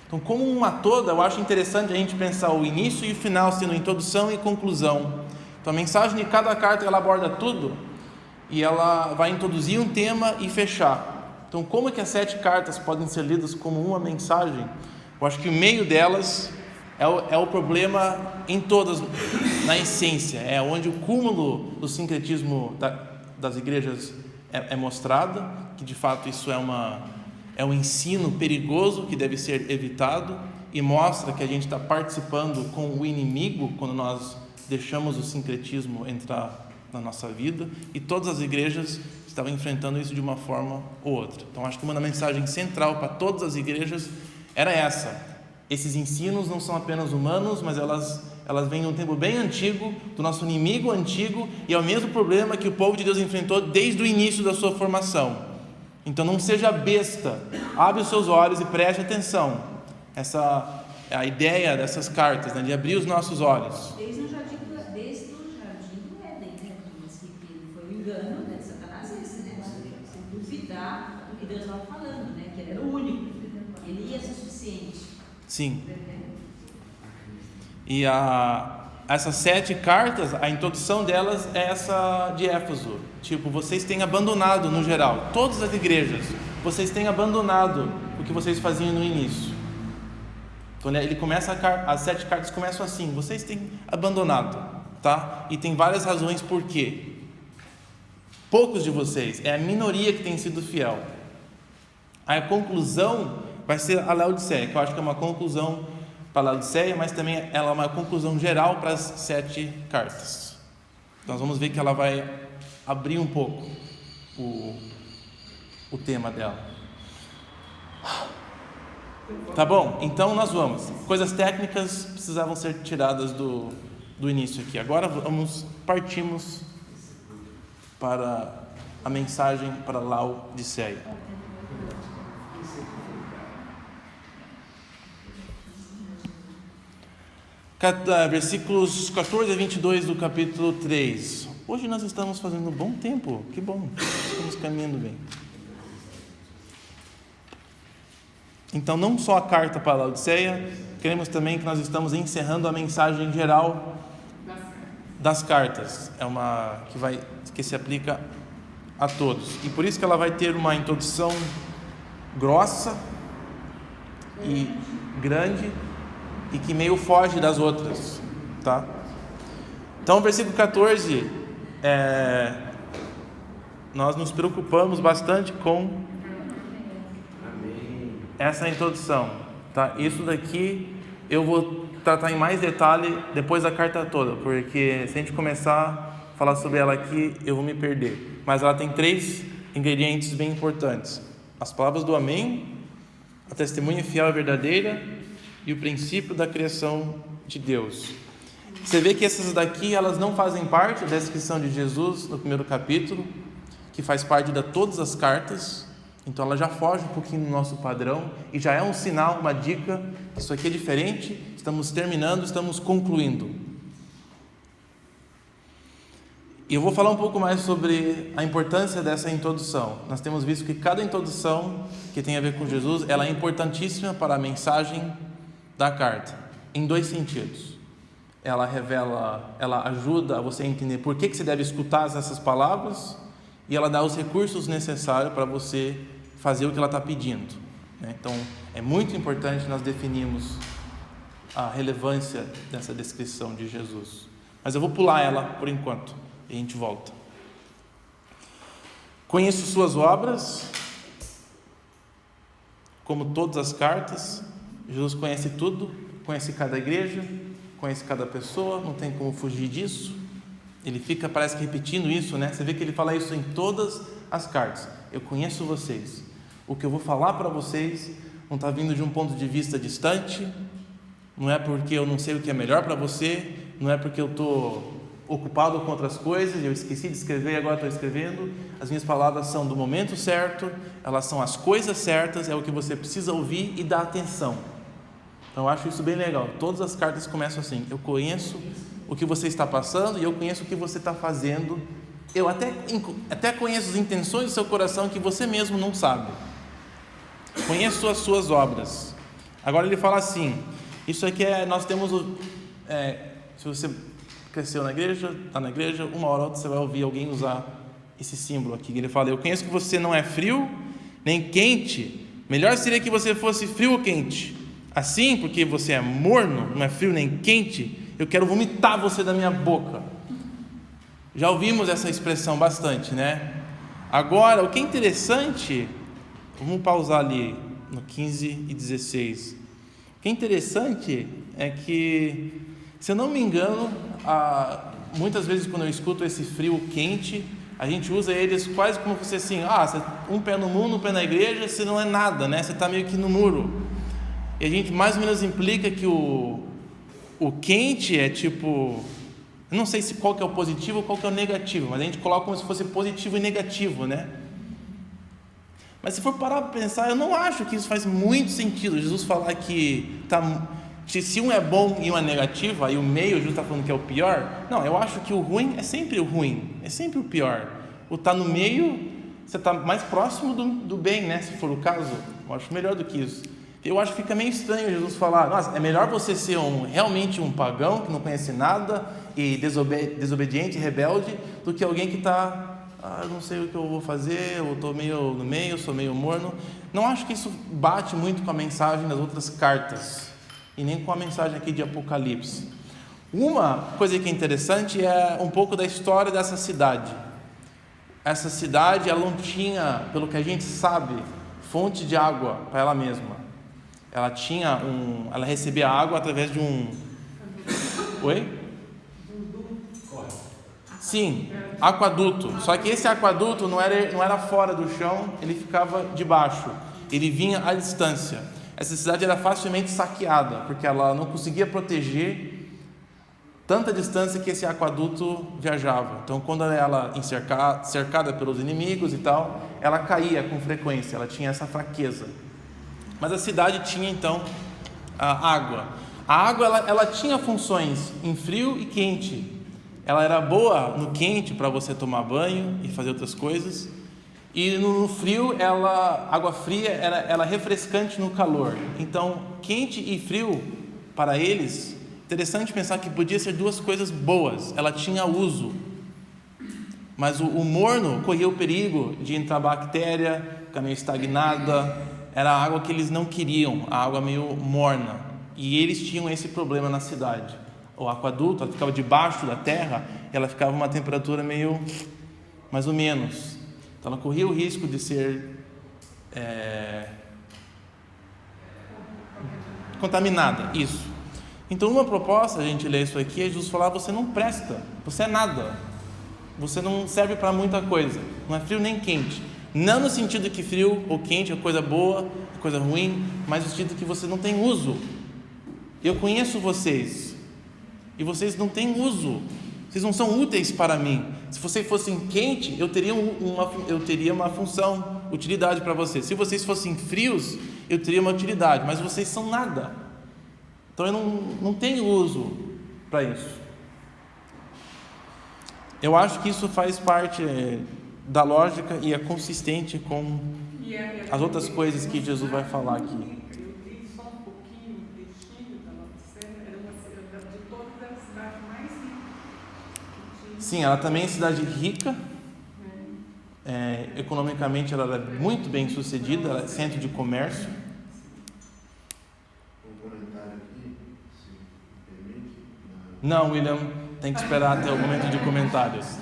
Então, como uma toda, eu acho interessante a gente pensar o início e o final sendo introdução e conclusão. Então, a mensagem de cada carta, ela aborda tudo e ela vai introduzir um tema e fechar. Então, como é que as 7 cartas podem ser lidas como uma mensagem? Eu acho que o meio delas é o problema em todas, na essência, é onde o cúmulo do sincretismo das igrejas é mostrado, que de fato isso é um ensino perigoso que deve ser evitado, e mostra que a gente está participando com o inimigo quando nós deixamos o sincretismo entrar na nossa vida, e todas as igrejas estavam enfrentando isso de uma forma ou outra. Então, acho que uma mensagem central para todas as igrejas era essa: esses ensinos não são apenas humanos, mas elas vêm de um tempo bem antigo, do nosso inimigo antigo, e é o mesmo problema que o povo de Deus enfrentou desde o início da sua formação. Então, não seja besta, abre os seus olhos e preste atenção. Essa é a ideia dessas cartas, né? De abrir os nossos olhos. Desde o jardim do Éden, né? Que foi o engano, né, de Satanás, esse, né? Você duvidar do que Deus estava falando, né? Que ele era o único, ele ia ser suficiente. Sim. E essas 7 cartas, a introdução delas é essa de Éfeso. Tipo, vocês têm abandonado, no geral, todas as igrejas, vocês têm abandonado o que vocês faziam no início. Então, ele começa, as 7 cartas começam assim: vocês têm abandonado, tá? E tem várias razões por quê. Poucos de vocês, é a minoria que tem sido fiel. A conclusão vai ser a Laodiceia, que eu acho que é uma conclusão para a Laodiceia, mas também ela é uma conclusão geral para as 7 cartas. Então, nós vamos ver que ela vai abrir um pouco o tema dela. Tá bom? Então nós vamos. Coisas técnicas precisavam ser tiradas do início aqui. Agora partimos para a mensagem para Laodiceia. Versículos 14 a 22 do capítulo 3. Hoje nós estamos fazendo um bom tempo, que bom, estamos caminhando bem. Então, não só a carta para a Laodiceia, queremos também que nós estamos encerrando a mensagem geral das cartas. É uma que se aplica a todos. E por isso que ela vai ter uma introdução grossa e grande, e que meio foge das outras, tá? Então, versículo 14, nós nos preocupamos bastante com essa introdução, tá? Isso daqui eu vou tratar em mais detalhe depois da carta toda, porque se a gente começar a falar sobre ela aqui, eu vou me perder. Mas ela tem 3 ingredientes bem importantes. as palavras do Amém, a testemunha fiel e verdadeira e o princípio da criação de Deus. Você vê que essas daqui, elas não fazem parte da descrição de Jesus no primeiro capítulo, que faz parte de todas as cartas. Então ela já foge um pouquinho do nosso padrão e já é um sinal, uma dica, isso aqui é diferente, estamos terminando, estamos concluindo. E eu vou falar um pouco mais sobre a importância dessa introdução. Nós temos visto que cada introdução que tem a ver com Jesus, ela é importantíssima para a mensagem da carta, em dois sentidos. Ela revela, ela ajuda a você a entender por que você deve escutar essas palavras, e ela dá os recursos necessários para você fazer o que ela está pedindo. Então, é muito importante nós definirmos a relevância dessa descrição de Jesus. Mas eu vou pular ela por enquanto, e a gente volta. Conheço suas obras, como todas as cartas. Jesus conhece tudo, conhece cada igreja, conhece cada pessoa, não tem como fugir disso. Ele fica, parece que repetindo isso, né? Você vê que ele fala isso em todas as cartas. Eu conheço vocês. O que eu vou falar para vocês não está vindo de um ponto de vista distante, não é porque eu não sei o que é melhor para você, não é porque eu estou ocupado com outras coisas, eu esqueci de escrever e agora estou escrevendo. As minhas palavras são do momento certo, elas são as coisas certas, é o que você precisa ouvir e dar atenção. Então eu acho isso bem legal. Todas as cartas começam assim: eu conheço o que você está passando e eu conheço o que você está fazendo. Eu até conheço as intenções do seu coração que você mesmo não sabe. Conheço as suas obras. Agora ele fala assim, isso aqui nós temos, se você cresceu na igreja, está na igreja, uma hora ou outra você vai ouvir alguém usar esse símbolo aqui. Ele fala: eu conheço que você não é frio nem quente, melhor seria que você fosse frio ou quente. Assim, porque você é morno, não é frio nem quente, eu quero vomitar você da minha boca. Já ouvimos essa expressão bastante, né? Agora, o que é interessante, vamos pausar ali no 15 e 16. O que é interessante é que, se eu não me engano, muitas vezes quando eu escuto esse frio quente, a gente usa eles quase como você assim, um pé no mundo, um pé na igreja, você não é nada, né? Você está meio que no muro. E a gente mais ou menos implica que o quente é tipo, eu não sei se qual que é o positivo ou qual que é o negativo, mas a gente coloca como se fosse positivo e negativo, né? Mas se for parar para pensar, eu não acho que isso faz muito sentido. Jesus falar que se um é bom e um é negativo, aí o meio, Jesus está falando que é o pior. Não, eu acho que o ruim é sempre o ruim, é sempre o pior. O estar no meio, você está mais próximo do bem, né? Se for o caso, eu acho melhor do que isso. Eu acho que fica meio estranho Jesus falar: nossa, é melhor você ser realmente um pagão que não conhece nada e desobediente, rebelde, do que alguém que está, eu não sei o que eu vou fazer, eu estou meio no meio, sou meio morno. Não acho que isso bate muito com a mensagem das outras cartas e nem com a mensagem aqui de Apocalipse. Uma coisa que é interessante é um pouco da história dessa cidade. Essa cidade, ela não tinha, pelo que a gente sabe, fonte de água para ela mesma. Ela recebia água através de um... Oi? Sim, aquaduto. Só que esse aquaduto não era fora do chão, ele ficava debaixo. Ele vinha à distância. Essa cidade era facilmente saqueada, porque ela não conseguia proteger tanta distância que esse aquaduto viajava. Então, quando ela era cercada pelos inimigos e tal, ela caía com frequência, ela tinha essa fraqueza. Mas a cidade tinha então a água. A água ela tinha funções em frio e quente. Ela era boa no quente para você tomar banho e fazer outras coisas. E no frio, água fria era refrescante no calor. Então, quente e frio para eles, interessante pensar que podia ser duas coisas boas. Ela tinha uso. Mas o morno corria o perigo de entrar bactéria, ficar meio estagnada. Era a água que eles não queriam, a água meio morna. E eles tinham esse problema na cidade. O aquaduto, ela ficava debaixo da terra, ela ficava uma temperatura meio, mais ou menos. Então ela corria o risco de ser contaminada, isso. Então uma proposta, a gente lê isso aqui, é Jesus falar: você não presta, você é nada. Você não serve para muita coisa, não é frio nem quente. Não no sentido que frio ou quente é coisa boa, é coisa ruim, mas no sentido que você não tem uso. Eu conheço vocês e vocês não têm uso. Vocês não são úteis para mim. Se vocês fossem quente, eu teria uma função, utilidade para vocês. Se vocês fossem frios, eu teria uma utilidade, mas vocês são nada. Então eu não tenho uso para isso. Eu acho que isso faz parte da lógica e é consistente com as outras coisas que Jesus vai falar aqui. Eu li só um pouquinho, um trechinho da Laodicea, era de todas as cidades mais ricas. Sim, ela também é cidade rica. Economicamente ela é muito bem sucedida, ela é centro de comércio. Um comentário aqui, se me permite. Não, William, tem que esperar até o momento de comentários.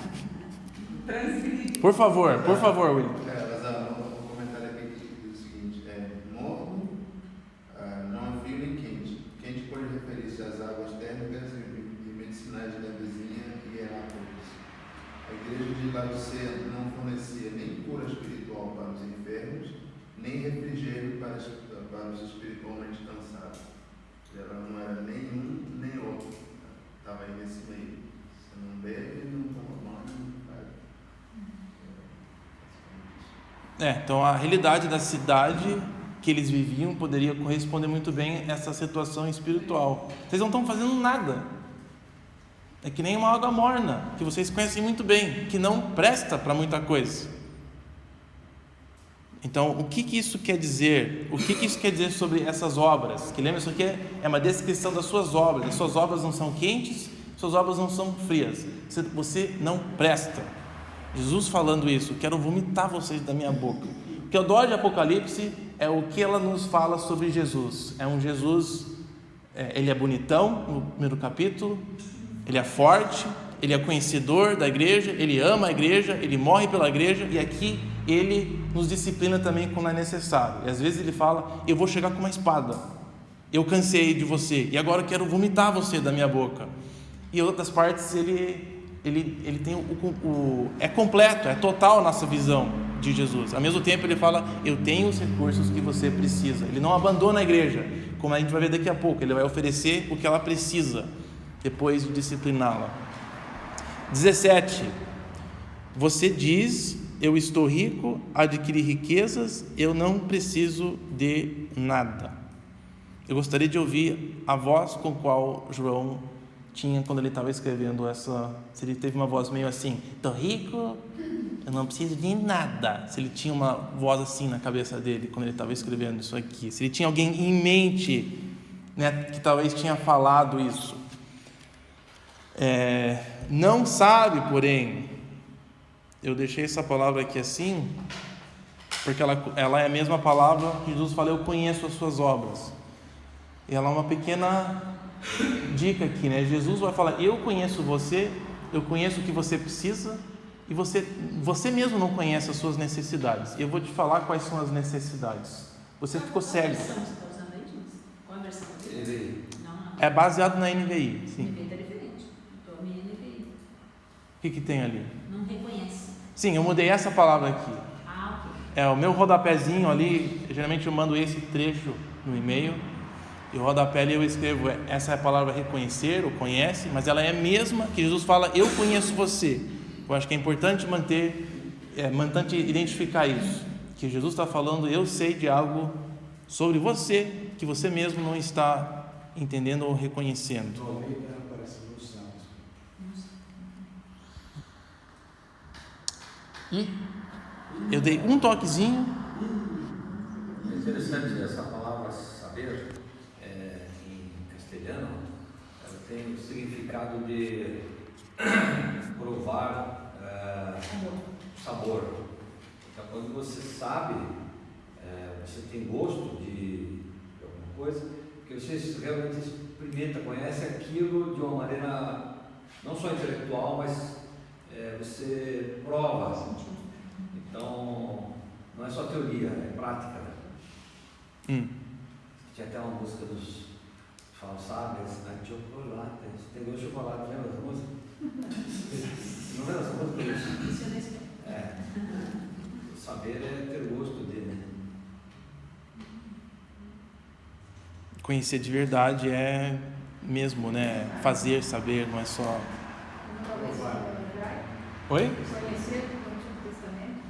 Por favor, William. Mas o comentário aqui diz o seguinte: morno, não é frio nem quente. Quente pode referir-se às águas térmicas e medicinais da vizinha e Herápolis. A igreja de Laodicea não fornecia nem cura espiritual para os enfermos, nem refrigério para os espiritualmente cansados. Ela não era nenhum nem outro. Estava aí nesse meio. Você não bebe, não toma banho, não faz. Então a realidade da cidade que eles viviam poderia corresponder muito bem a essa situação espiritual. Vocês não estão fazendo nada. É que nem uma água morna, que vocês conhecem muito bem, que não presta para muita coisa. Então, o que isso quer dizer? O que isso quer dizer sobre essas obras? Que lembra, isso aqui é uma descrição das suas obras. As suas obras não são quentes, suas obras não são frias. Você não presta. Jesus falando isso: quero vomitar vocês da minha boca. O que eu adoro de Apocalipse é o que ela nos fala sobre Jesus. É um Jesus, ele é bonitão no primeiro capítulo, ele é forte, ele é conhecedor da igreja, ele ama a igreja, ele morre pela igreja, e aqui ele nos disciplina também quando é necessário. E às vezes ele fala: eu vou chegar com uma espada, eu cansei de você e agora eu quero vomitar você da minha boca. E em outras partes ele tem é completo, é total a nossa visão de Jesus. Ao mesmo tempo ele fala: eu tenho os recursos que você precisa. Ele não abandona a igreja, como a gente vai ver daqui a pouco. Ele vai oferecer o que ela precisa depois de discipliná-la. 17. Você diz: eu estou rico, adquiri riquezas, eu não preciso de nada. Eu gostaria de ouvir a voz com qual João tinha quando ele estava escrevendo essa. Se ele teve uma voz meio assim: estou rico, eu não preciso de nada. Se ele tinha uma voz assim na cabeça dele quando ele estava escrevendo isso aqui. Se ele tinha alguém em mente, que talvez tinha falado isso. Não sabe, porém, eu deixei essa palavra aqui assim, porque ela é a mesma palavra que Jesus fala: eu conheço as suas obras. E ela é uma pequena dica aqui, Jesus vai falar: eu conheço você, eu conheço o que você precisa, e você mesmo não conhece as suas necessidades. E eu vou te falar quais são as necessidades. Você ficou cego. Qual versão você está usando aí, Júlio? Qual a versão? NVI. Não. É baseado na NVI, sim. NVI está diferente. Estou a minha NVI. O que tem ali? Não reconhece. Sim, eu mudei essa palavra aqui. Ok. O meu rodapézinho ali, geralmente eu mando esse trecho no e-mail, e o rodapé ali eu escrevo: essa é a palavra reconhecer ou conhece, mas ela é a mesma que Jesus fala: eu conheço você. Eu acho que é importante identificar isso, que Jesus está falando: eu sei de algo sobre você que você mesmo não está entendendo ou reconhecendo. E eu dei um toquezinho. É interessante essa palavra saber, em castelhano, ela tem o significado de provar sabor. Então, quando você sabe, você tem gosto de alguma coisa, porque você realmente experimenta, conhece aquilo de uma maneira não só intelectual, mas você prova. Então, não é só teoria, é prática. Tinha até uma música dos falsáveis, chocolate. Você tem gosto de chocolate, lembra dessa música? Não lembra essa música? Saber saber é ter gosto dele, né? Conhecer de verdade é mesmo, né? Fazer, saber, não é só... Talvez seja hebraico. Oi? Conhecer o Antigo Testamento,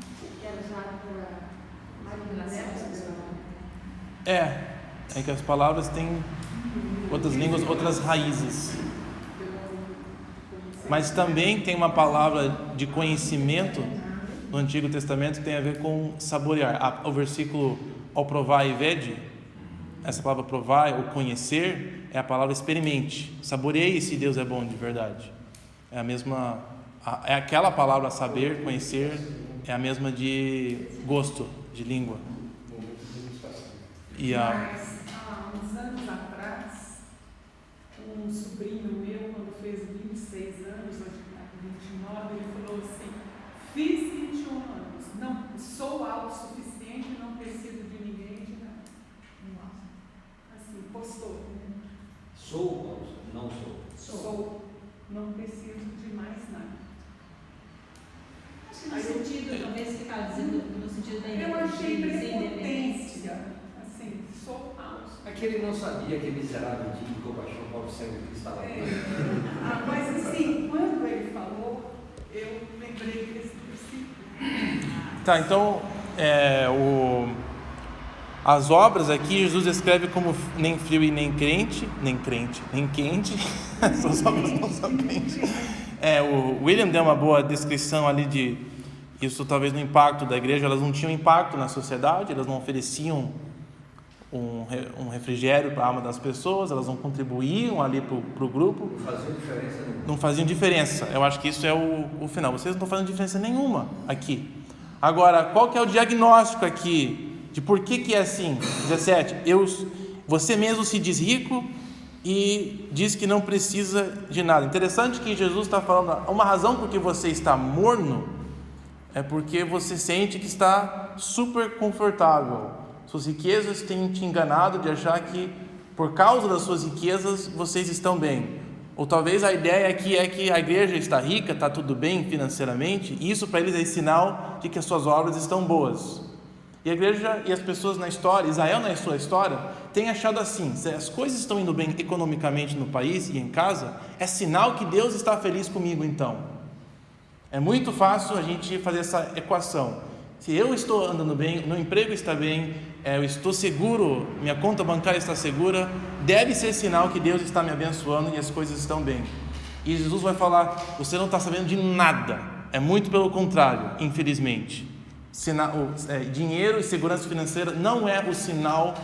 que era usado para manipulação. É que as palavras têm outras línguas, outras raízes. Mas também tem uma palavra de conhecimento no Antigo Testamento que tem a ver com saborear. O versículo ao provar e vede, essa palavra provar ou conhecer é a palavra experimente. Saboreie se Deus é bom de verdade. É a mesma, é aquela palavra saber, conhecer, é a mesma de gosto, de língua. Mas há uns anos atrás, um sobrinho meu, quando fez 26 anos, hoje está com 29, ele falou assim: fiz 21 anos, não sou autossuficiente, não preciso de ninguém, de nada. Assim, postou. Né? Sou, não sou. Sou, não preciso de mais nada. Acho que no sentido, talvez você está dizendo, no sentido da Eu achei independência. prepotência. Assim, sou autossuficiente. Aquele não sabia que miserável dia que eu baixou o pobre cego que estava lá. Mas assim, quando ele falou, eu lembrei desse princípio. Tá, então as obras aqui Jesus escreve como nem frio e nem quente. Essas obras não são crentes. O William deu uma boa descrição ali de isso, talvez no impacto da igreja. Elas não tinham impacto na sociedade, elas não ofereciam um refrigério para a alma das pessoas, elas não contribuíam ali para o grupo. Não fazia diferença nenhuma. Não faziam diferença. Eu acho que isso é o final. Vocês não estão fazendo diferença nenhuma aqui. Agora, qual que é o diagnóstico aqui de por que é assim? 17. Você mesmo se diz rico e diz que não precisa de nada. Interessante que Jesus está falando, uma razão por que você está morno é porque você sente que está super confortável. Suas riquezas têm te enganado de achar que por causa das suas riquezas vocês estão bem. Ou talvez a ideia aqui é que a igreja está rica, está tudo bem financeiramente, e isso para eles é sinal de que as suas obras estão boas. E a igreja e as pessoas na história, Israel na sua história, têm achado assim: se as coisas estão indo bem economicamente no país e em casa, é sinal que Deus está feliz comigo então. É muito fácil a gente fazer essa equação. Se eu estou andando bem, meu emprego está bem, eu estou seguro, minha conta bancária está segura, deve ser sinal que Deus está me abençoando e as coisas estão bem. E Jesus vai falar: você não está sabendo de nada. É muito pelo contrário, infelizmente. Dinheiro e segurança financeira não é o sinal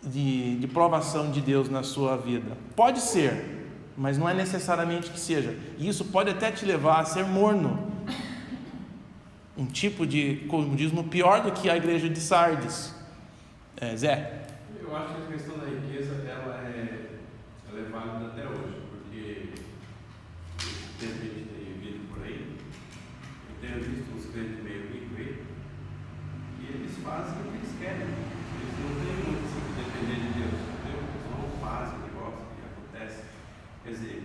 de provação de Deus na sua vida. Pode ser, mas não é necessariamente que seja. E isso pode até te levar a ser morno. Um tipo de comodismo pior do que a igreja de Sardes. Zé? Eu acho que a questão da riqueza ela é válida até hoje, porque tem gente que tem vindo por aí, eu tenho visto uns crentes meio ricos aí, e eles fazem o que eles querem, eles não têm muito assim que depender de Deus, entendeu? Eles não fazem o negócio que acontece. Quer dizer,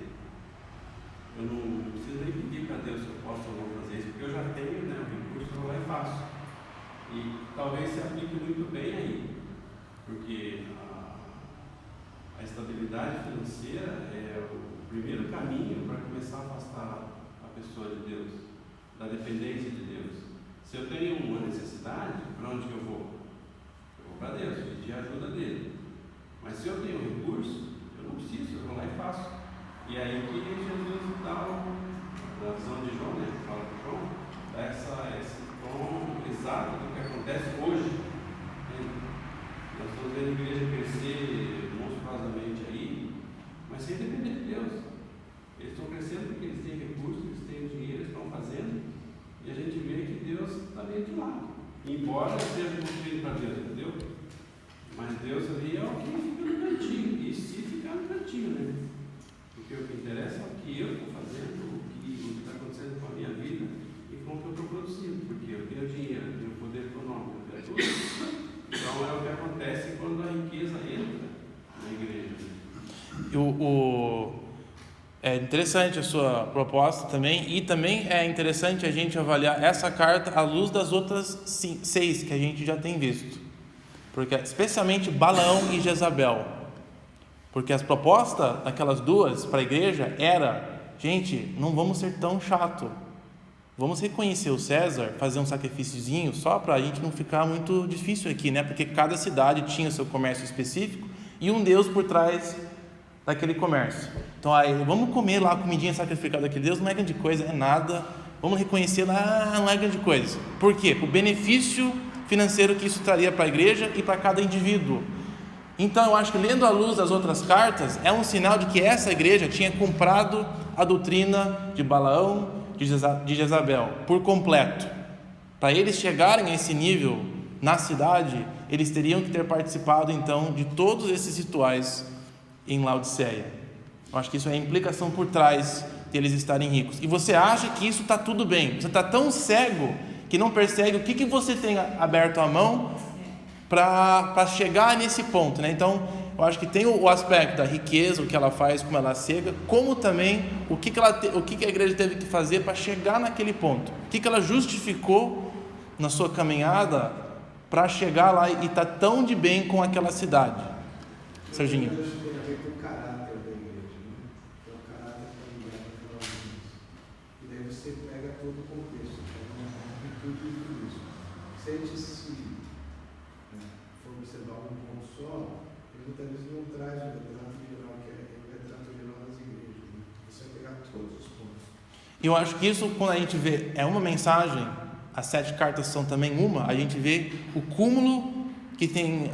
eu não preciso nem pedir para Deus se eu posso ou não fazer isso, porque eu já tenho, né, o recurso, eu vou lá e faço. E talvez se aplique muito bem aí, porque a estabilidade financeira é o primeiro caminho para começar a afastar a pessoa de Deus, da dependência de Deus. Se eu tenho uma necessidade, para onde que eu vou? Eu vou para Deus, pedir a ajuda dele. Mas se eu tenho um recurso, eu não preciso, eu vou lá e faço. E aí que Jesus dá na visão de João, né? Fala de João, dá esse tom exato do que acontece hoje. Nós estamos vendo a igreja crescer monstruosamente aí, mas sem depender de Deus. Eles estão crescendo porque eles têm recursos, eles têm dinheiro, eles estão fazendo, e a gente vê que Deus está meio de lado. Embora seja construído para Deus, entendeu? Mas Deus ali é o que fica no cantinho, e se ficar no cantinho, né? Porque o que interessa é o que eu estou fazendo, o que está acontecendo com a minha vida e com o que eu estou produzindo, porque eu tenho dinheiro, eu tenho poder econômico, eu tenho tudo. Então é o que acontece quando a riqueza É interessante a sua proposta também, e também é interessante a gente avaliar essa carta à luz das outras 6 que a gente já tem visto, porque especialmente Balaão e Jezabel, porque as propostas daquelas duas para a igreja era: gente, não vamos ser tão chato, vamos reconhecer o César, fazer um sacrifíciozinho só para a gente não ficar muito difícil aqui, né? Porque cada cidade tinha o seu comércio específico e um Deus por trás daquele comércio. Então, aí, vamos comer lá a comidinha sacrificada daquele Deus, não é grande coisa, é nada. Vamos reconhecer lá, não é grande coisa. Por quê? Por benefício financeiro que isso traria para a igreja e para cada indivíduo. Então, eu acho que lendo à luz das outras cartas, é um sinal de que essa igreja tinha comprado a doutrina de Balaão, de Jezabel, por completo. Para eles chegarem a esse nível na cidade, eles teriam que ter participado, então, de todos esses rituais em Laodiceia. Eu acho que isso é a implicação por trás de eles estarem ricos. E você acha que isso está tudo bem? Você está tão cego que não percebe o que você tem aberto a mão para chegar nesse ponto, né? Então, eu acho que tem o aspecto da riqueza, o que ela faz, como ela cega, como também o que a igreja teve que fazer para chegar naquele ponto. O que ela justificou na sua caminhada para chegar lá e estar tão de bem com aquela cidade. Serginho. Tem a ver com o caráter da igreja, né? É o caráter que está ligado a aquelas coisas. E daí você pega todo o contexto, pega uma amplitude de tudo isso. Se a gente for observar um ponto só, ele muitas vezes não traz o retrato geral, que é o retrato geral das igrejas, né? Você vai pegar todos os pontos. E eu acho que isso, quando a gente vê, é uma mensagem, as 7 cartas são também uma, a gente vê o cúmulo que tem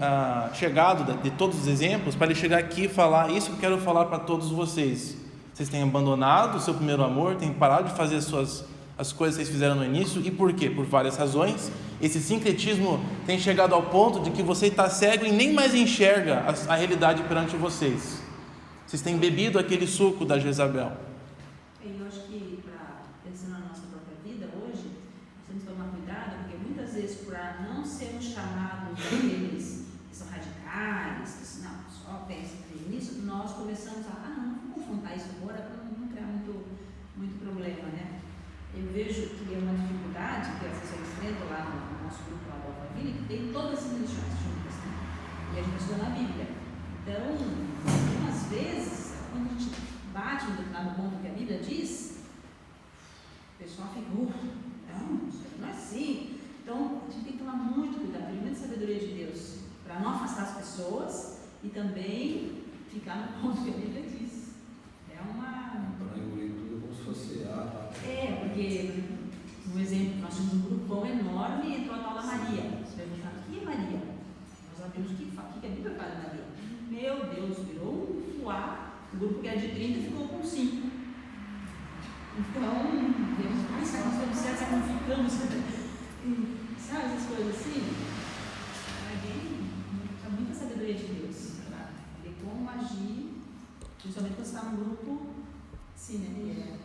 chegado de todos os exemplos, para ele chegar aqui e falar: isso que eu quero falar para todos vocês. Vocês têm abandonado o seu primeiro amor, têm parado de fazer as coisas que vocês fizeram no início. E por quê? Por várias razões. Esse sincretismo tem chegado ao ponto de que você está cego e nem mais enxerga a realidade perante vocês. Vocês têm bebido aquele suco da Jezabel. E eu acho que, pensando na nossa própria vida hoje, nós temos que tomar cuidado, porque muitas vezes, para não sermos chamados daqueles que são radicais, que não, só pensam nisso, nós começamos não vou confrontar isso agora para não criar muito problema, né? Eu vejo que é uma dificuldade que às vezes eu enfrento lá no nosso grupo lá do Alphaville, que tem todas as religiões juntas, né? E a gente estuda na Bíblia. Então, algumas vezes, quando a gente bate um determinado ponto que a Bíblia diz, o pessoal fica, não, isso não é assim. Então, a gente tem que tomar muito cuidado, pelo menos a sabedoria de Deus, para não afastar as pessoas e também ficar no ponto que a Bíblia diz. Para engolir tudo como se fosse porque, um exemplo, nós tínhamos um grupão enorme e entrou a tal da Maria. Você vai perguntar: o que é Maria? Nós sabemos o que a Bíblia fala de Maria. Meu Deus, virou um fuá. O grupo que era de 30 ficou com 5. Então, Deus, nós temos certo, sacrificamos, sabe essas coisas assim? É muita sabedoria de Deus para ver como agir, principalmente quando você está num grupo assim, né?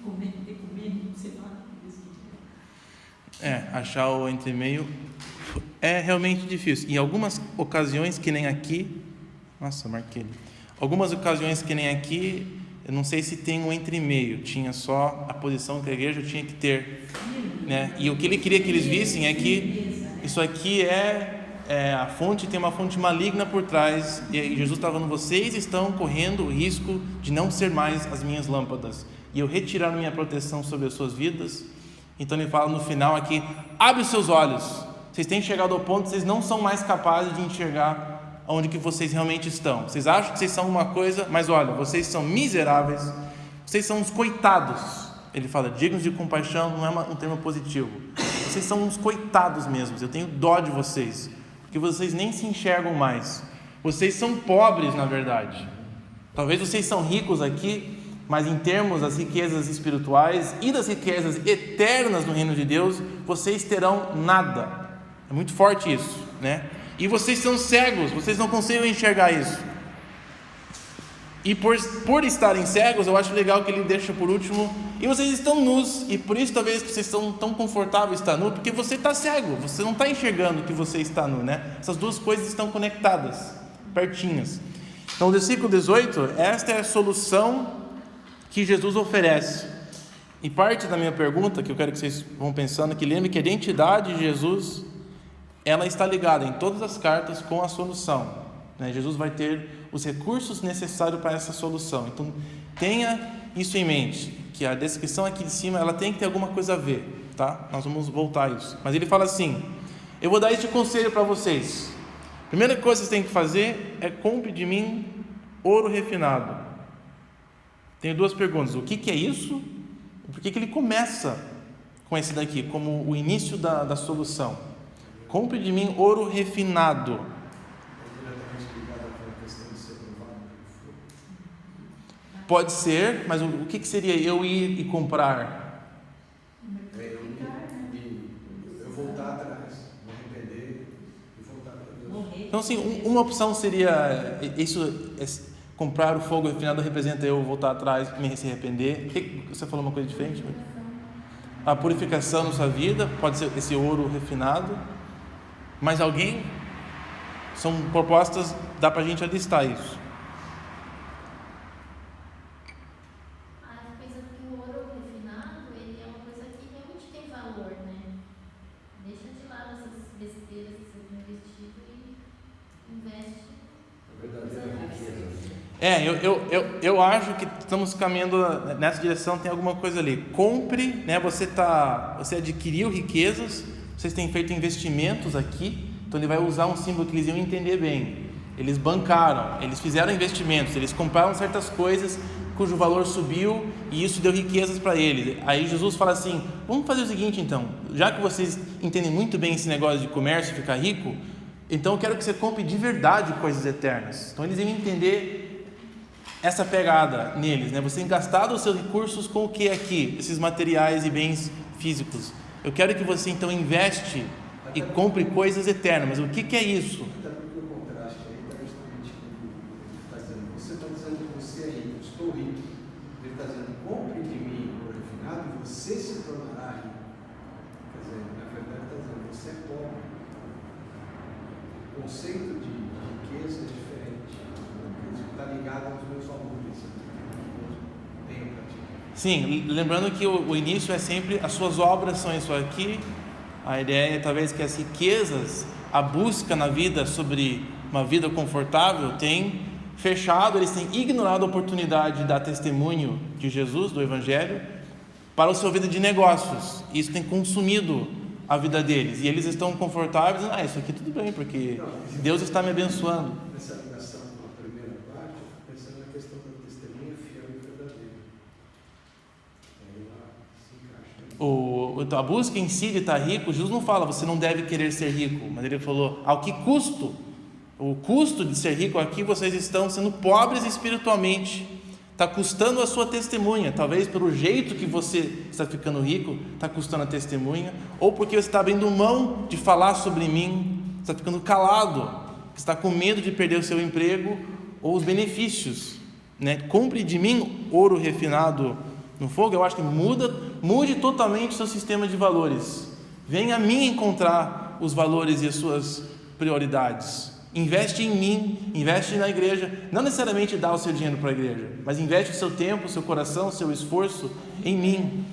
Comendo, sei lá. Achar o entre-meio é realmente difícil. Em algumas ocasiões, que nem aqui, algumas ocasiões que nem aqui, eu não sei se tem um entre-meio, tinha só a posição que a igreja tinha que ter, né? E o que ele queria que eles vissem é que isso aqui a fonte, tem uma fonte maligna por trás, e Jesus está falando: vocês estão correndo o risco de não ser mais as minhas lâmpadas, e eu retirar minha proteção sobre as suas vidas. Então ele fala no final aqui: abre os seus olhos, vocês têm chegado ao ponto que vocês não são mais capazes de enxergar onde que vocês realmente estão. Vocês acham que vocês são uma coisa, mas olha, vocês são miseráveis, vocês são uns coitados. Ele fala: dignos de compaixão não é um termo positivo, vocês são uns coitados mesmo, eu tenho dó de vocês, porque vocês nem se enxergam mais, vocês são pobres na verdade. Talvez vocês são ricos aqui, mas em termos das riquezas espirituais e das riquezas eternas no reino de Deus, vocês terão nada. É muito forte isso, né? E vocês são cegos, vocês não conseguem enxergar isso. E por estarem cegos, eu acho legal que ele deixa por último: e vocês estão nus, e por isso talvez vocês estão tão confortáveis estar nu, porque você está cego, você não está enxergando que você está nu, né? Essas duas coisas estão conectadas, pertinhas. Então, o versículo 18, esta é a solução que Jesus oferece. E parte da minha pergunta, que eu quero que vocês vão pensando, que lembre que a identidade de Jesus, ela está ligada em todas as cartas com a solução, né? Jesus vai ter os recursos necessários para essa solução. Então, tenha isso em mente, que a descrição aqui de cima, ela tem que ter alguma coisa a ver, tá? Nós vamos voltar a isso. Mas ele fala assim: eu vou dar este conselho para vocês. A primeira coisa que vocês têm que fazer é: compre de mim ouro refinado. Tenho duas perguntas: o que é isso? Por que ele começa com esse daqui, como o início da solução? Compre de mim ouro refinado. É diretamente ligado à questão de ser provado pelo fogo. Pode ser, mas o que seria eu ir e comprar? Eu voltar atrás, me arrepender e voltar para Deus. Morrer. Então, assim, uma opção seria isso. Comprar o fogo refinado representa eu voltar atrás, me se arrepender. Você falou uma coisa diferente? A purificação na sua vida pode ser esse ouro refinado. Mais alguém? São propostas, dá para a gente alistar isso. A coisa que o ouro refinado, ele é uma coisa que realmente tem valor, né? Deixa de lado essas besteiras que você tem investido e investe. A verdadeira riqueza. Eu acho que estamos caminhando nessa direção. Tem alguma coisa ali. Compre, né? Você adquiriu riquezas, vocês têm feito investimentos aqui, então ele vai usar um símbolo que eles iam entender bem. Eles bancaram, eles fizeram investimentos, eles compraram certas coisas cujo valor subiu e isso deu riquezas para eles. Aí Jesus fala assim: vamos fazer o seguinte então, já que vocês entendem muito bem esse negócio de comércio, ficar rico, então eu quero que você compre de verdade coisas eternas. Então eles iam entender essa pegada neles, né? Você tem gastado os seus recursos com o que aqui? Esses materiais e bens físicos. Eu quero que você então investe e compre coisas eternas. Mas o que é isso? Até porque o contraste aí está justamente quando ele está dizendo: você está dizendo que você é rico, estou rico. Ele está dizendo: compre de mim o refinado e você se tornará rico. Quer dizer, na verdade está dizendo: você é pobre. O conceito de riqueza é diferente. Está ligado aos meus valores. Eu tenho para ti. Sim, lembrando que o início é sempre as suas obras são isso aqui. A ideia é talvez que as riquezas, a busca na vida sobre uma vida confortável tem fechado, eles têm ignorado a oportunidade de dar testemunho de Jesus, do Evangelho, para a sua vida de negócios. Isso tem consumido a vida deles e eles estão confortáveis, isso aqui tudo bem, porque Deus está me abençoando. Nessa ligação com a primeira parte, eu fico pensando na questão da testemunha fiel e verdadeira. Aí lá se encaixa. A busca em si de estar rico, Jesus não fala, você não deve querer ser rico, mas ele falou, ao que custo? O custo de ser rico aqui, vocês estão sendo pobres espiritualmente, está custando a sua testemunha, talvez pelo jeito que você está ficando rico, está custando a testemunha, ou porque você está abrindo mão de falar sobre mim, está ficando calado, está com medo de perder o seu emprego, ou os benefícios, né? Compre de mim ouro refinado no fogo. Eu acho que mude totalmente o seu sistema de valores, venha a mim encontrar os valores e as suas prioridades. Investe em mim, investe na igreja, não necessariamente dá o seu dinheiro para a igreja, mas investe o seu tempo, o seu coração, o seu esforço em mim.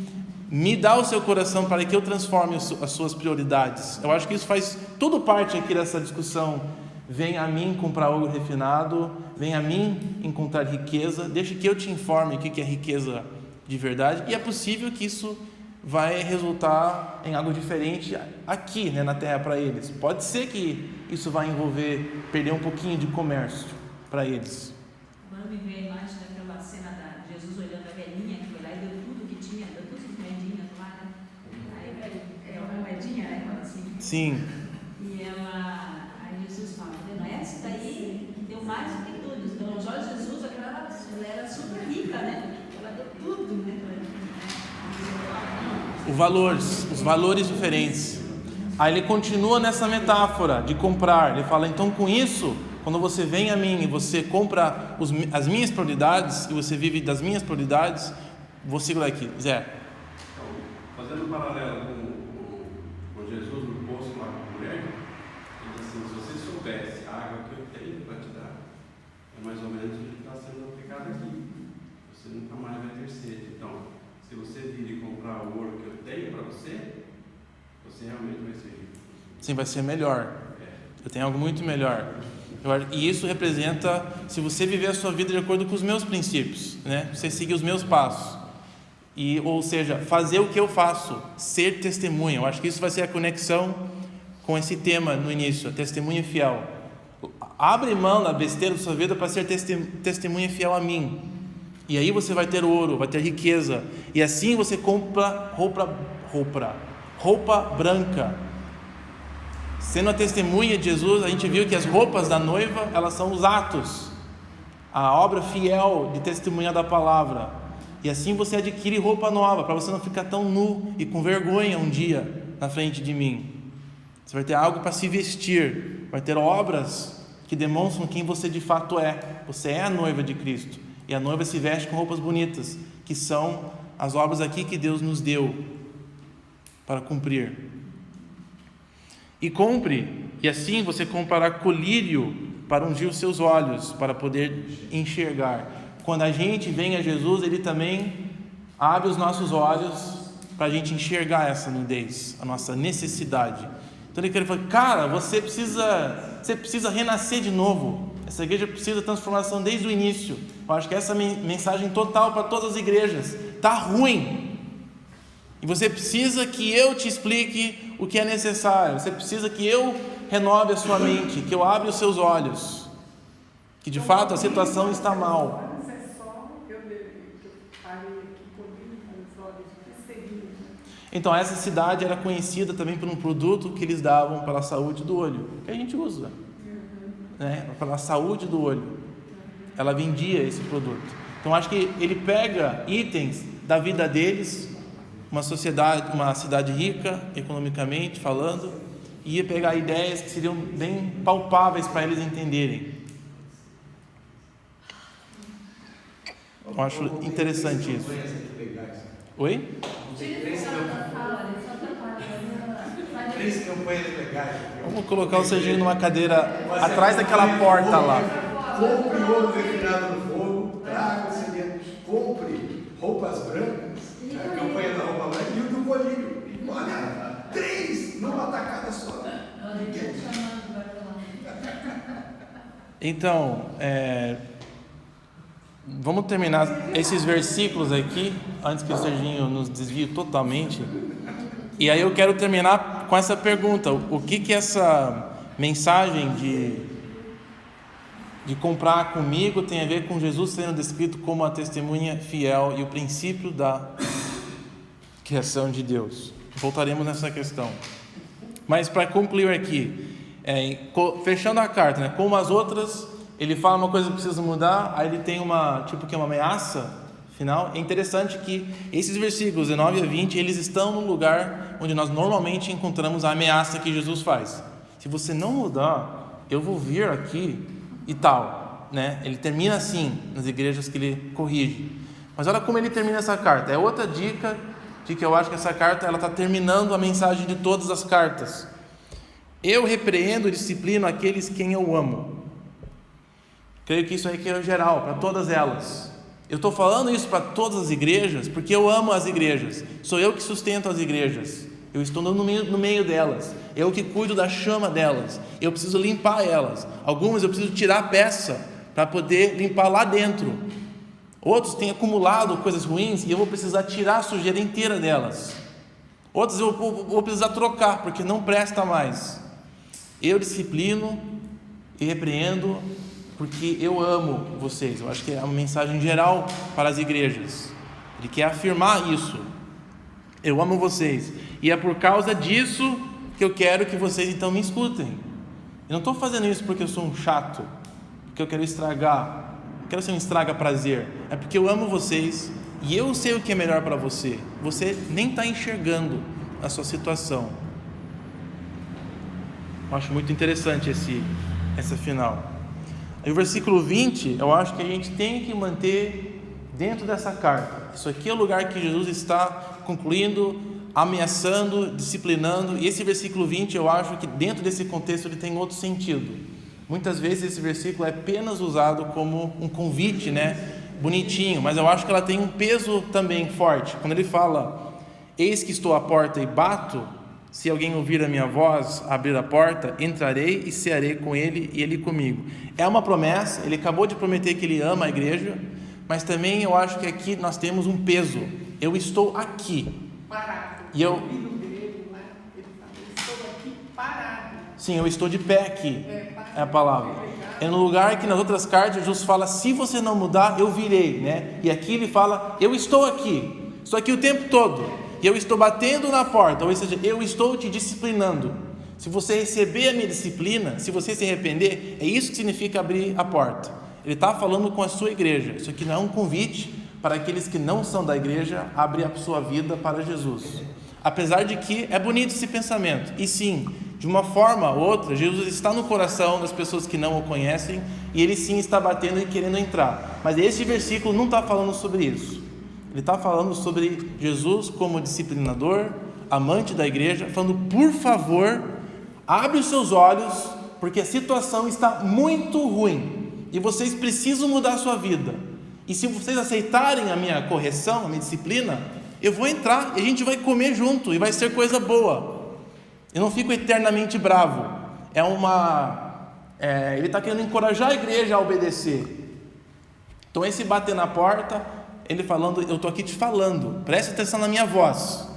Me dá o seu coração para que eu transforme as suas prioridades. Eu acho que isso faz tudo parte aqui dessa discussão. Venha a mim comprar ouro refinado, venha a mim encontrar riqueza, deixe que eu te informe o que é riqueza de verdade, e é possível que isso vai resultar em algo diferente aqui, né, na terra para eles. Pode ser que isso vai envolver perder um pouquinho de comércio para eles. Agora me veio a imagem daquela cena de Jesus olhando a velhinha que foi lá e deu tudo que tinha, deu tudo as moedinhas lá, né? Aí é uma moedinha, né? Assim. Sim. E aí Jesus fala, não é essa daí que deu mais do que tudo. Então, os olhos de Jesus, ela era super rica, né? Ela deu tudo, né? Os valores diferentes. Aí ele continua nessa metáfora de comprar. Ele fala, então com isso, quando você vem a mim e você compra as minhas prioridades e você vive das minhas prioridades, vou segurar aqui, Zé. Então, fazendo um paralelo com Jesus no poço lá com a mulher, ele diz assim: se você soubesse a água que eu tenho para te dar, é mais ou menos o que está sendo aplicado aqui. Você nunca mais vai ter sede. Então, se você vir e comprar o ouro que eu tenho para você, você realmente vai ser rico. Sim, vai ser melhor. Eu tenho algo muito melhor. E isso representa, se você viver a sua vida de acordo com os meus princípios, né? Você seguir os meus passos. Ou seja, fazer o que eu faço, ser testemunha. Eu acho que isso vai ser a conexão com esse tema no início, a testemunha fiel. Abre mão da besteira da sua vida para ser testemunha fiel a mim. E aí você vai ter ouro, vai ter riqueza. E assim você compra roupa branca. Sendo a testemunha de Jesus, a gente viu que as roupas da noiva, elas são os atos, a obra fiel de testemunhar da palavra. E assim você adquire roupa nova, para você não ficar tão nu e com vergonha um dia na frente de mim. Você vai ter algo para se vestir, vai ter obras que demonstram quem você de fato é. Você é a noiva de Cristo, e a noiva se veste com roupas bonitas, que são as obras aqui que Deus nos deu para cumprir. E compre, e assim você comprará colírio para ungir os seus olhos, para poder enxergar. Quando a gente vem a Jesus, Ele também abre os nossos olhos para a gente enxergar essa nudez, a nossa necessidade. Então Ele quer falar, cara, você precisa renascer de novo. Essa igreja precisa de transformação desde o início. Eu acho que essa mensagem total para todas as igrejas. Está ruim. E você precisa que eu te explique o que é necessário. Você precisa que eu renove a sua mente, que eu abra os seus olhos, que de fato a situação está mal. Então essa cidade era conhecida também por um produto que eles davam para a saúde do olho, que a gente usa, né? Para a saúde do olho. Ela vendia esse produto. Então acho que ele pega itens da vida deles, uma cidade rica economicamente falando, e ia pegar ideias que seriam bem palpáveis para eles entenderem. Eu acho interessante isso. Oi? Vamos colocar o Serginho numa cadeira atrás daquela porta lá. Compre ouro refinado no fogo, traga o segredo, compre roupas brancas, a campanha da roupa branca e o do colírio. Olha, 3 numa tacada só. Então, vamos terminar esses versículos aqui, antes que o Serginho nos desvie totalmente. E aí eu quero terminar com essa pergunta: o que essa mensagem de comprar comigo tem a ver com Jesus sendo descrito como a testemunha fiel e o princípio da criação de Deus? Voltaremos nessa questão. Mas para concluir aqui, fechando a carta, né, como as outras, ele fala uma coisa que precisa mudar, aí ele tem uma ameaça final. É interessante que esses versículos 19 a 20, eles estão no lugar onde nós normalmente encontramos a ameaça que Jesus faz. Se você não mudar, eu vou vir aqui e tal, né? Ele termina assim nas igrejas que ele corrige. Mas olha como ele termina essa carta. É outra dica de que eu acho que essa carta ela está terminando a mensagem de todas as cartas. Eu repreendo e disciplino aqueles quem eu amo. Creio que isso aí que é geral, para todas elas. Eu estou falando isso para todas as igrejas porque eu amo as igrejas. Sou eu que sustento as igrejas. Eu estou no meio delas. Eu que cuido da chama delas. Eu preciso limpar elas. Algumas eu preciso tirar a peça para poder limpar lá dentro. Outros têm acumulado coisas ruins e eu vou precisar tirar a sujeira inteira delas. Outros eu vou precisar trocar porque não presta mais. Eu disciplino e repreendo porque eu amo vocês. Eu acho que é uma mensagem geral para as igrejas. Ele quer afirmar isso. Eu amo vocês. E é por causa disso que eu quero que vocês então me escutem. Eu não estou fazendo isso porque eu sou um chato, porque eu quero estragar. Eu quero ser um estraga prazer. É porque eu amo vocês e eu sei o que é melhor para você. Você nem está enxergando a sua situação. Eu acho muito interessante essa final. Aí o versículo 20, eu acho que a gente tem que manter dentro dessa carta. Isso aqui é o lugar que Jesus está concluindo, ameaçando, disciplinando. E esse versículo 20, eu acho que dentro desse contexto ele tem outro sentido. Muitas vezes esse versículo é apenas usado como um convite, né? bonitinho, mas eu acho que ela tem um peso também forte. Quando ele fala, eis que estou à porta e bato, se alguém ouvir a minha voz, abrir a porta, entrarei e cearei com ele e ele comigo. É uma promessa, ele acabou de prometer que ele ama a igreja, mas também eu acho que aqui nós temos um peso. Eu estou aqui. Parado. E eu... no grego, né? Ele fala, eu estou aqui parado. Sim, eu estou de pé aqui. Parado. É a palavra. É no lugar que nas outras cartas Jesus fala, se você não mudar, eu virei, né? E aqui ele fala, eu estou aqui o tempo todo. E eu estou batendo na porta, ou seja, eu estou te disciplinando. Se você receber a minha disciplina, se você se arrepender, é isso que significa abrir a porta. Ele está falando com a sua igreja. Isso aqui não é um convite para aqueles que não são da igreja a abrir a sua vida para Jesus. Apesar de que é bonito esse pensamento. E sim, de uma forma ou outra, Jesus está no coração das pessoas que não o conhecem e ele sim está batendo e querendo entrar. Mas esse versículo não está falando sobre isso. Ele está falando sobre Jesus como disciplinador, amante da igreja, falando, por favor, abre os seus olhos, porque a situação está muito ruim e vocês precisam mudar a sua vida. E se vocês aceitarem a minha correção, a minha disciplina, eu vou entrar e a gente vai comer junto e vai ser coisa boa. Eu não fico eternamente bravo. Ele está querendo encorajar a igreja a obedecer. Então esse bater na porta, ele falando, eu estou aqui te falando, preste atenção na minha voz.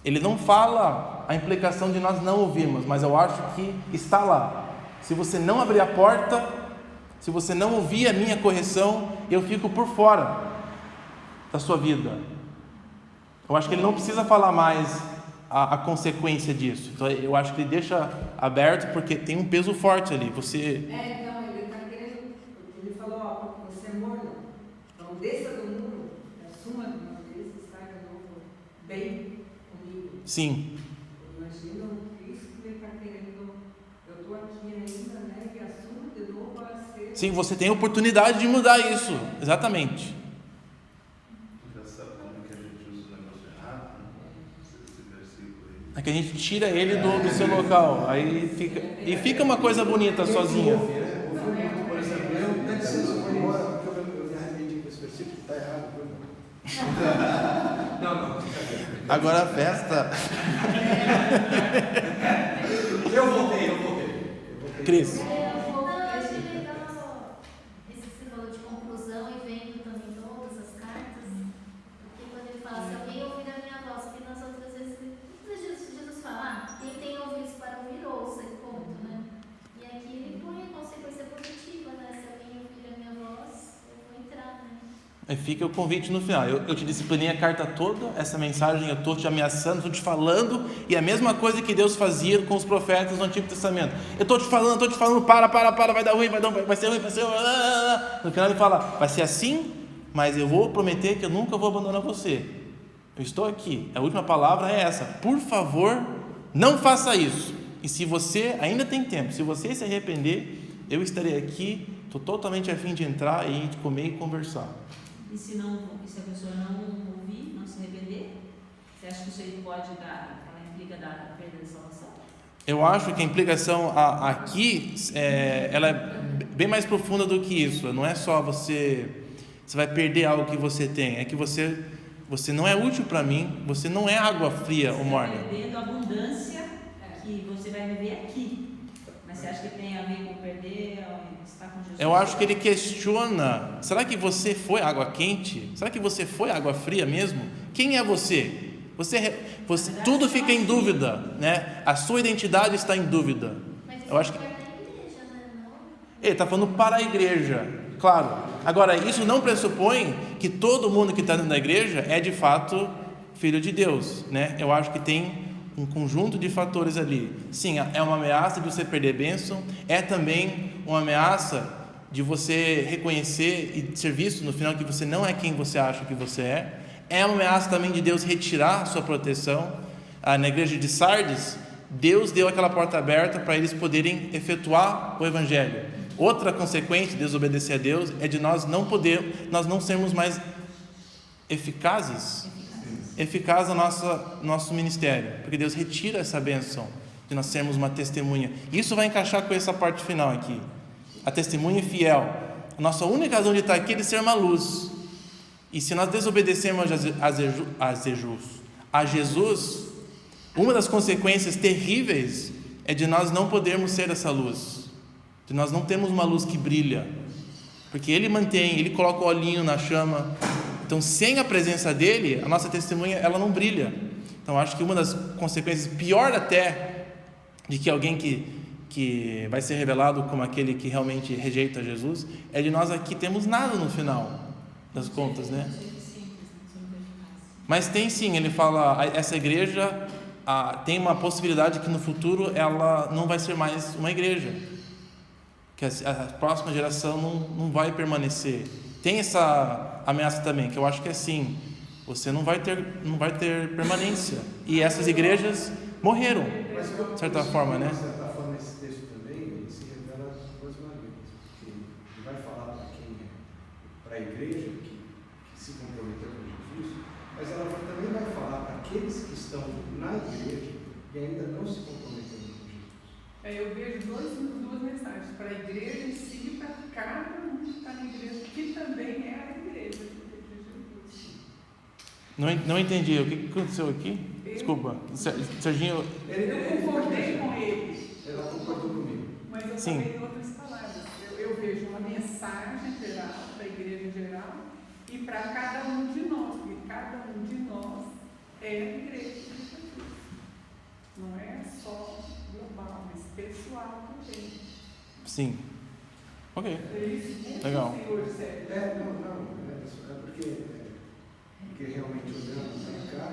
Ele não fala a implicação de nós não ouvirmos, mas eu acho que está lá. Se você não abrir a porta, se você não ouvir a minha correção, eu fico por fora da sua vida. Eu acho que ele não precisa falar mais a consequência disso. Então eu acho que ele deixa aberto porque tem um peso forte ali. Você... então ele está querendo, ele falou, ó, você é morno, então desça do muro, assuma de uma vez e saia de novo bem comigo. Sim. Imagina o Cristo que ele está querendo, eu estou aqui ainda, né, e assuma de novo a ser... Sim, você tem a oportunidade de mudar isso, exatamente. Já sabe como que a gente usa o negócio errado, né? Esse versículo aí. É que a gente tira ele do seu local, aí fica uma coisa bonita sozinha. Por exemplo, eu dá licença, eu vou embora, porque eu me arrependi com esse versículo, está errado. Não. Agora a festa. Eu voltei. Cris. Não, eu achei legal esse que você falou de conclusão e vendo também todas as cartas. Porque quando ele fala, se alguém ouvir a minha voz, porque nas outras vezes, Jesus fala, quem tem ouvidos para ouvir, ouça, e ponto, né? E aqui ele põe a consequência positiva, né? Se alguém ouvir a minha voz, eu vou entrar, né? Aí fica o convite no final. Eu te disciplinei a carta toda, essa mensagem eu estou te ameaçando, estou te falando, e a mesma coisa que Deus fazia com os profetas no Antigo Testamento. Eu estou te falando, para, vai dar ruim, vai ser ruim, No final ele fala, vai ser assim, mas eu vou prometer que eu nunca vou abandonar você. Eu estou aqui. A última palavra é essa. Por favor, não faça isso. E se você ainda tem tempo, se você se arrepender, eu estarei aqui, estou totalmente a fim de entrar e de comer e conversar. E se a pessoa não ouvir, não se arrepender, você acha que isso aí pode dar, ela implica da perda de salvação? Eu acho que a implicação aqui, ela é bem mais profunda do que isso. Não é só você vai perder algo que você tem, é que você não é útil para mim, você não é água fria ou morna. Você vai perdendo a abundância que você vai viver aqui. Mas você acha que tem a ver com perder, estar com Jesus? Eu acho que ele questiona, será que você foi água quente? Será que você foi água fria mesmo? Quem é você? Você tudo fica em dúvida, né? A sua identidade está em dúvida. Mas Eu acho que da igreja, né? Não. ele está falando para a igreja, claro. Agora, isso não pressupõe que todo mundo que está dentro da igreja é de fato filho de Deus, né? Eu acho que tem um conjunto de fatores ali. Sim, é uma ameaça de você perder a bênção, é também uma ameaça de você reconhecer e ser visto no final que você não é quem você acha que você é. É uma ameaça também de Deus retirar a sua proteção. Na igreja de Sardes, Deus deu aquela porta aberta para eles poderem efetuar o evangelho. Outra consequência de desobedecer a Deus é de nós não sermos mais eficazes no nosso ministério, porque Deus retira essa bênção de nós sermos uma testemunha. Isso vai encaixar com essa parte final aqui, a testemunha fiel. A nossa única razão de estar aqui é de ser uma luz. E se nós desobedecemos a Jesus, uma das consequências terríveis é de nós não podermos ser essa luz, de nós não termos uma luz que brilha, porque Ele mantém, Ele coloca o olhinho na chama. Então, sem a presença dEle, a nossa testemunha ela não brilha. Então, acho que uma das consequências, pior até, de que alguém que vai ser revelado como aquele que realmente rejeita Jesus, é de nós aqui temos nada no final das contas, né? Mas tem sim, ele fala, essa igreja tem uma possibilidade que no futuro ela não vai ser mais uma igreja, que a próxima geração não vai permanecer. Tem essa ameaça também, que eu acho que é assim, você não vai ter permanência, e essas igrejas morreram, de certa forma, né? De certa forma, esse texto também ele se revela duas maneiras, porque ele vai falar para a igreja que se comprometeu com Jesus, mas ela também vai falar para aqueles que estão na igreja e ainda não se comprometeram com Jesus. Eu vejo duas mensagens, para a igreja em si e para cada um que está na igreja, que também é a igreja de Jesus. Não entendi, o que aconteceu aqui? Desculpa, Serginho. Eu concordei com ele. Ela concordou comigo. Mas eu Sim. falei em outras palavras. Eu vejo uma mensagem geral, da igreja em geral, e para cada um de nós, porque cada um de nós é a igreja de Jesus. Não é só global, mas pessoal também. Sim. Ok. É isso. Legal. Não, porque realmente olhando para cá,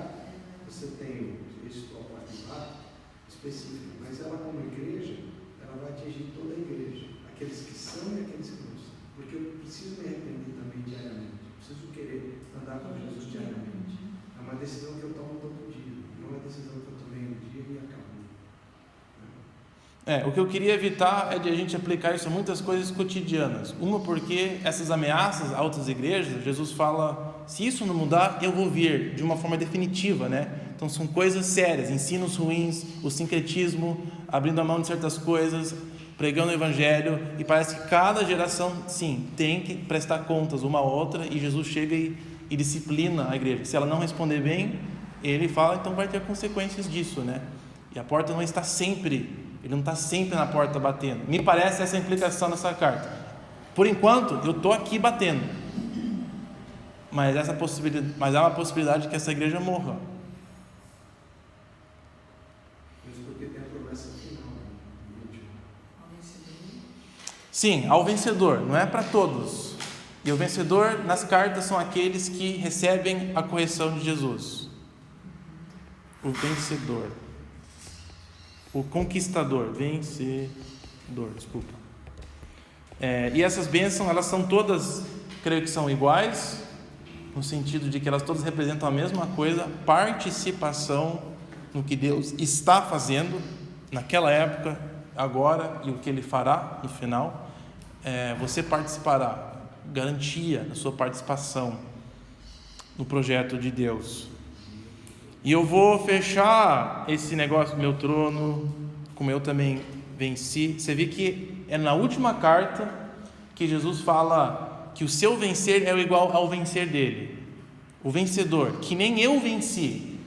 você tem isso ao particular específico, mas ela como igreja, ela vai atingir toda a igreja, aqueles que são e aqueles que não são, porque eu preciso me arrepender também diariamente, eu preciso querer andar com Jesus diariamente, é uma decisão que eu tomo todo dia, não é uma decisão que eu tomei um dia e acabou. O que eu queria evitar é de a gente aplicar isso a muitas coisas cotidianas. Uma, porque essas ameaças a outras igrejas, Jesus fala, se isso não mudar, eu vou vir de uma forma definitiva, né? Então são coisas sérias, ensinos ruins, o sincretismo, abrindo a mão de certas coisas, pregando o evangelho, e parece que cada geração, sim, tem que prestar contas uma à outra, e Jesus chega e disciplina a igreja. Se ela não responder bem, ele fala, então vai ter consequências disso, né? E a porta não está sempre... Ele não está sempre na porta batendo. Me parece essa a implicação dessa carta. Por enquanto, eu estou aqui batendo. Mas há uma possibilidade que essa igreja morra. Mas porque tem a promessa final, Sim, ao vencedor, não é para todos. E o vencedor nas cartas são aqueles que recebem a correção de Jesus. O vencedor. O conquistador, desculpa. E essas bênçãos, elas são todas, creio que são iguais, no sentido de que elas todas representam a mesma coisa, participação no que Deus está fazendo naquela época, agora, e o que Ele fará no final. Você participará, garantia da sua participação no projeto de Deus. E eu vou fechar esse negócio do meu trono, como eu também venci. Você vê que é na última carta que Jesus fala que o seu vencer é igual ao vencer dele. O vencedor, que nem eu venci.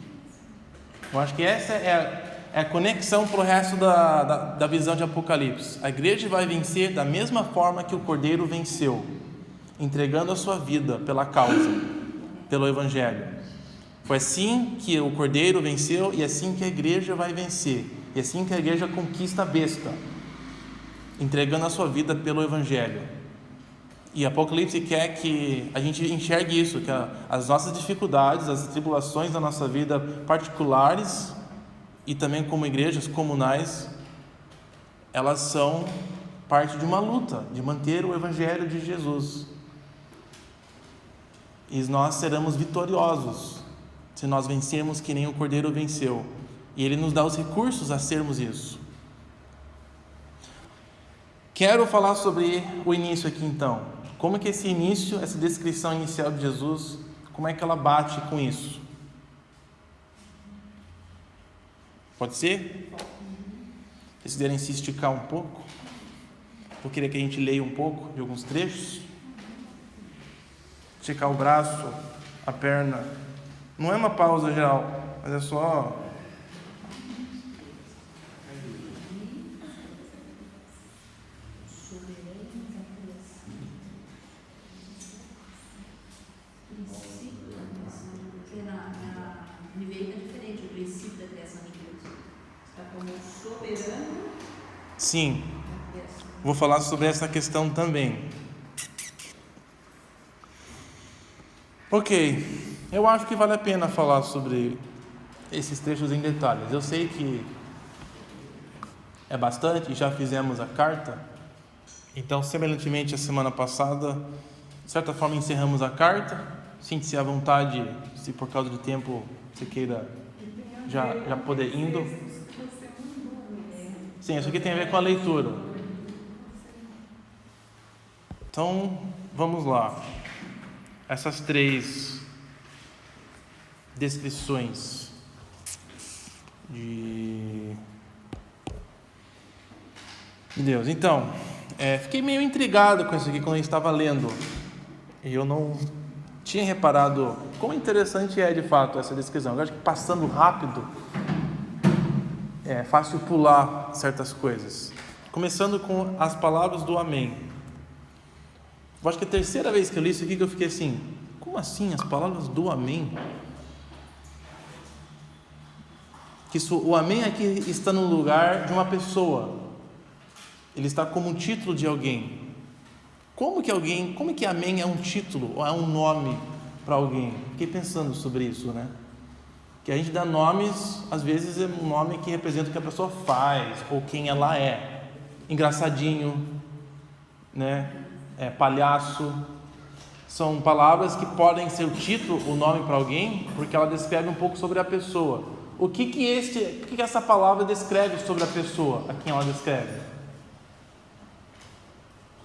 Eu acho que essa é a conexão para o resto da visão de Apocalipse. A igreja vai vencer da mesma forma que o Cordeiro venceu, entregando a sua vida pela causa, pelo Evangelho. Foi assim que o Cordeiro venceu e assim que a igreja vai vencer. E assim que a igreja conquista a besta, entregando a sua vida pelo Evangelho. E Apocalipse quer que a gente enxergue isso, que as nossas dificuldades, as tribulações da nossa vida particulares e também como igrejas comunais, elas são parte de uma luta, de manter o Evangelho de Jesus. E nós seremos vitoriosos se nós vencermos que nem o Cordeiro venceu. E Ele nos dá os recursos a sermos isso. Quero falar sobre o início aqui então. Como é que esse início, essa descrição inicial de Jesus, como é que ela bate com isso? Pode ser? Se vocês quiserem se esticar um pouco, eu queria que a gente leia um pouco de alguns trechos. esticar o braço, a perna. Não é uma pausa geral, mas é só... Porque no nível é diferente, o princípio da criação de Deus. Está como soberano. Sim, vou falar sobre essa questão também. Ok, eu acho que vale a pena falar sobre esses trechos em detalhes. Eu sei que é bastante, já fizemos a carta, então, semelhantemente à semana passada, de certa forma encerramos a carta. Sinta-se à vontade, se por causa de tempo você queira já poder indo. Sim, isso aqui tem a ver com a leitura. Então, vamos lá. Essas 3 descrições de Deus. Então, fiquei meio intrigado com isso aqui quando eu estava lendo. E eu não tinha reparado quão interessante é de fato essa descrição. Eu acho que passando rápido é fácil pular certas coisas. Começando com as palavras do amém. Eu acho que é a terceira vez que eu li isso aqui que eu fiquei assim, como assim as palavras do amém? Que o amém aqui está no lugar de uma pessoa. Ele está como um título de alguém. Como que amém é um título ou é um nome para alguém? Fiquei pensando sobre isso, né? Que a gente dá nomes, às vezes é um nome que representa o que a pessoa faz ou quem ela é. Engraçadinho, né? Palhaço. São palavras que podem ser o título, o nome para alguém, porque ela descreve um pouco sobre a pessoa. O que essa palavra descreve sobre a pessoa, a quem ela descreve?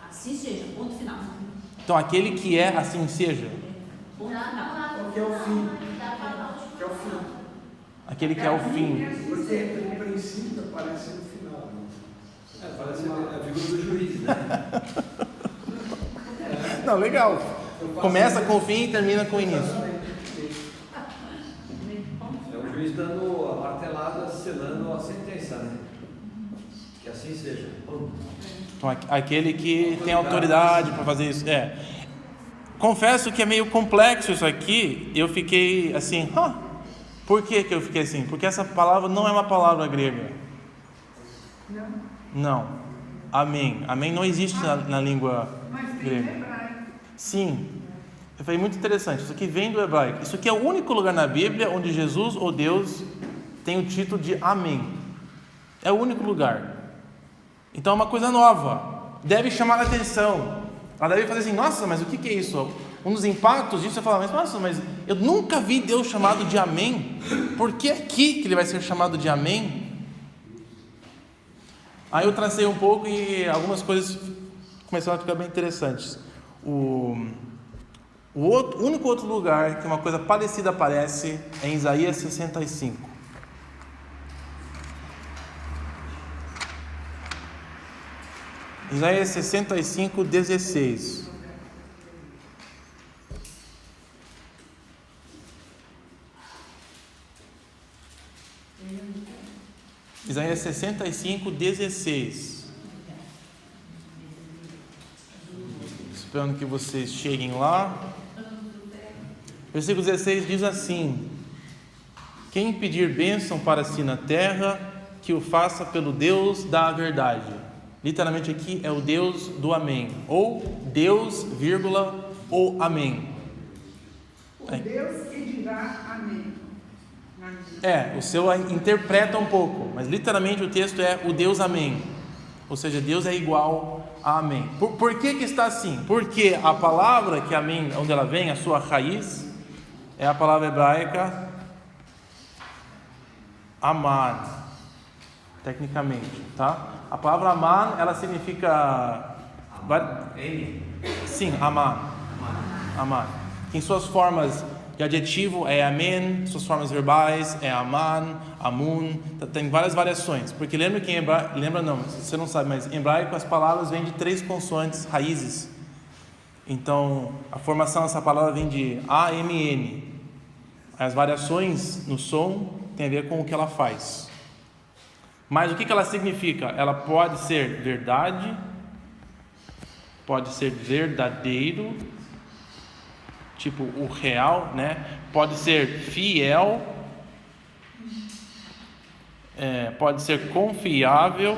Assim seja, ponto final. Então, aquele que é, assim seja. Ponto final. Que é o fim. Que é o fim. Aquele que é o fim. Porque o princípio aparece no final. Parece a figura do juiz, né? Não, legal. Começa com o fim e termina com o início. É o juiz dando a martelada, selando a sentença, né? Que assim seja. Então, aquele que tem autoridade para fazer isso. Confesso que é meio complexo isso aqui. Eu fiquei assim, por que eu fiquei assim? Porque essa palavra não é uma palavra grega. Não. Amém. Amém não existe na língua grega. Sim. Foi muito interessante. Isso aqui vem do hebraico. Isso aqui é o único lugar na Bíblia onde Jesus ou Deus tem o título de Amém. É o único lugar. Então é uma coisa nova. Deve chamar a atenção. Ela deve fazer assim, nossa, mas o que é isso? Um dos impactos disso é falar, mas eu nunca vi Deus chamado de Amém. Por que aqui que ele vai ser chamado de Amém? Aí eu tracei um pouco e algumas coisas começaram a ficar bem interessantes. O único outro lugar que uma coisa parecida aparece é em Isaías 65. Isaías 65, 16. Isaías 65, 16. Esperando que vocês cheguem lá. Versículo 16 diz assim: quem pedir bênção para si na terra, que o faça pelo Deus da verdade. Literalmente aqui é o Deus do Amém. Ou Deus, vírgula, ou Amém. O Deus que dirá amém. O seu interpreta um pouco, mas literalmente o texto é o Deus Amém. Ou seja, Deus é igual a Amém. Por que está assim? Porque a palavra que Amém, onde ela vem, a sua raiz, é a palavra hebraica Aman, tecnicamente, tá? A palavra Aman, ela significa... Sim, Aman. Em suas formas de adjetivo é Amém, suas formas verbais é Aman, Amun, tem várias variações, porque lembra que em hebraico, você não sabe, mas em hebraico as palavras vêm de 3 consoantes raízes. Então, a formação dessa palavra vem de AMN. As variações no som têm a ver com o que ela faz. Mas o que ela significa? Ela pode ser verdade, pode ser verdadeiro, tipo o real, né? Pode ser fiel, pode ser confiável.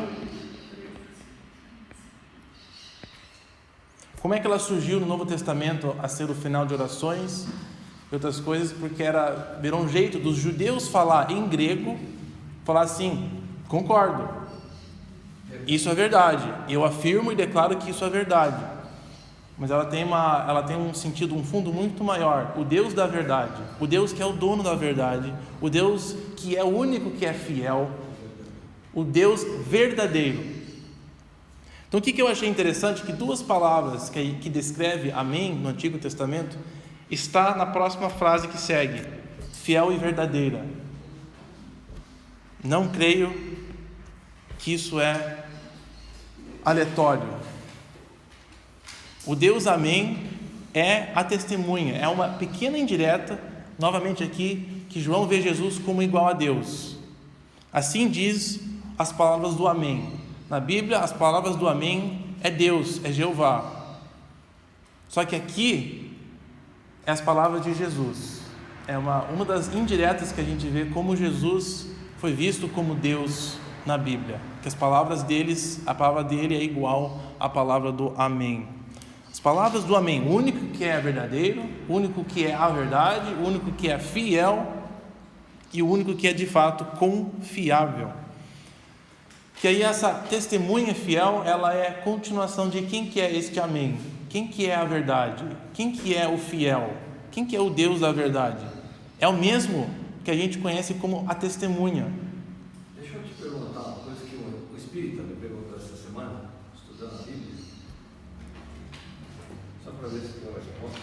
Como é que ela surgiu no Novo Testamento a ser o final de orações e outras coisas? Porque virou um jeito dos judeus falar em grego, falar assim: concordo, isso é verdade, eu afirmo e declaro que isso é verdade. Mas ela tem um sentido, um fundo muito maior. O Deus da verdade, o Deus que é o dono da verdade, o Deus que é o único que é fiel, o Deus verdadeiro. Então o que eu achei interessante? Que duas palavras que descreve amém no Antigo Testamento está na próxima frase que segue: fiel e verdadeira. Não creio que isso é aleatório. O Deus amém é a testemunha, é uma pequena indireta, novamente aqui, que João vê Jesus como igual a Deus. Assim diz as palavras do amém. Na Bíblia, as palavras do amém é Deus, é Jeová. Só que aqui é as palavras de Jesus. É uma das indiretas que a gente vê como Jesus foi visto como Deus na Bíblia. Que as palavras a palavra dele é igual à palavra do amém. As palavras do amém, o único que é verdadeiro, o único que é a verdade, o único que é fiel e o único que é de fato confiável. Que aí essa testemunha fiel, ela é a continuação de quem que é este amém, quem que é a verdade, quem que é o fiel, quem que é o Deus da verdade. É o mesmo que a gente conhece como a testemunha. Deixa eu te perguntar uma coisa que o Espírita me perguntou essa semana, estudando a Bíblia, só para ver se eu respondo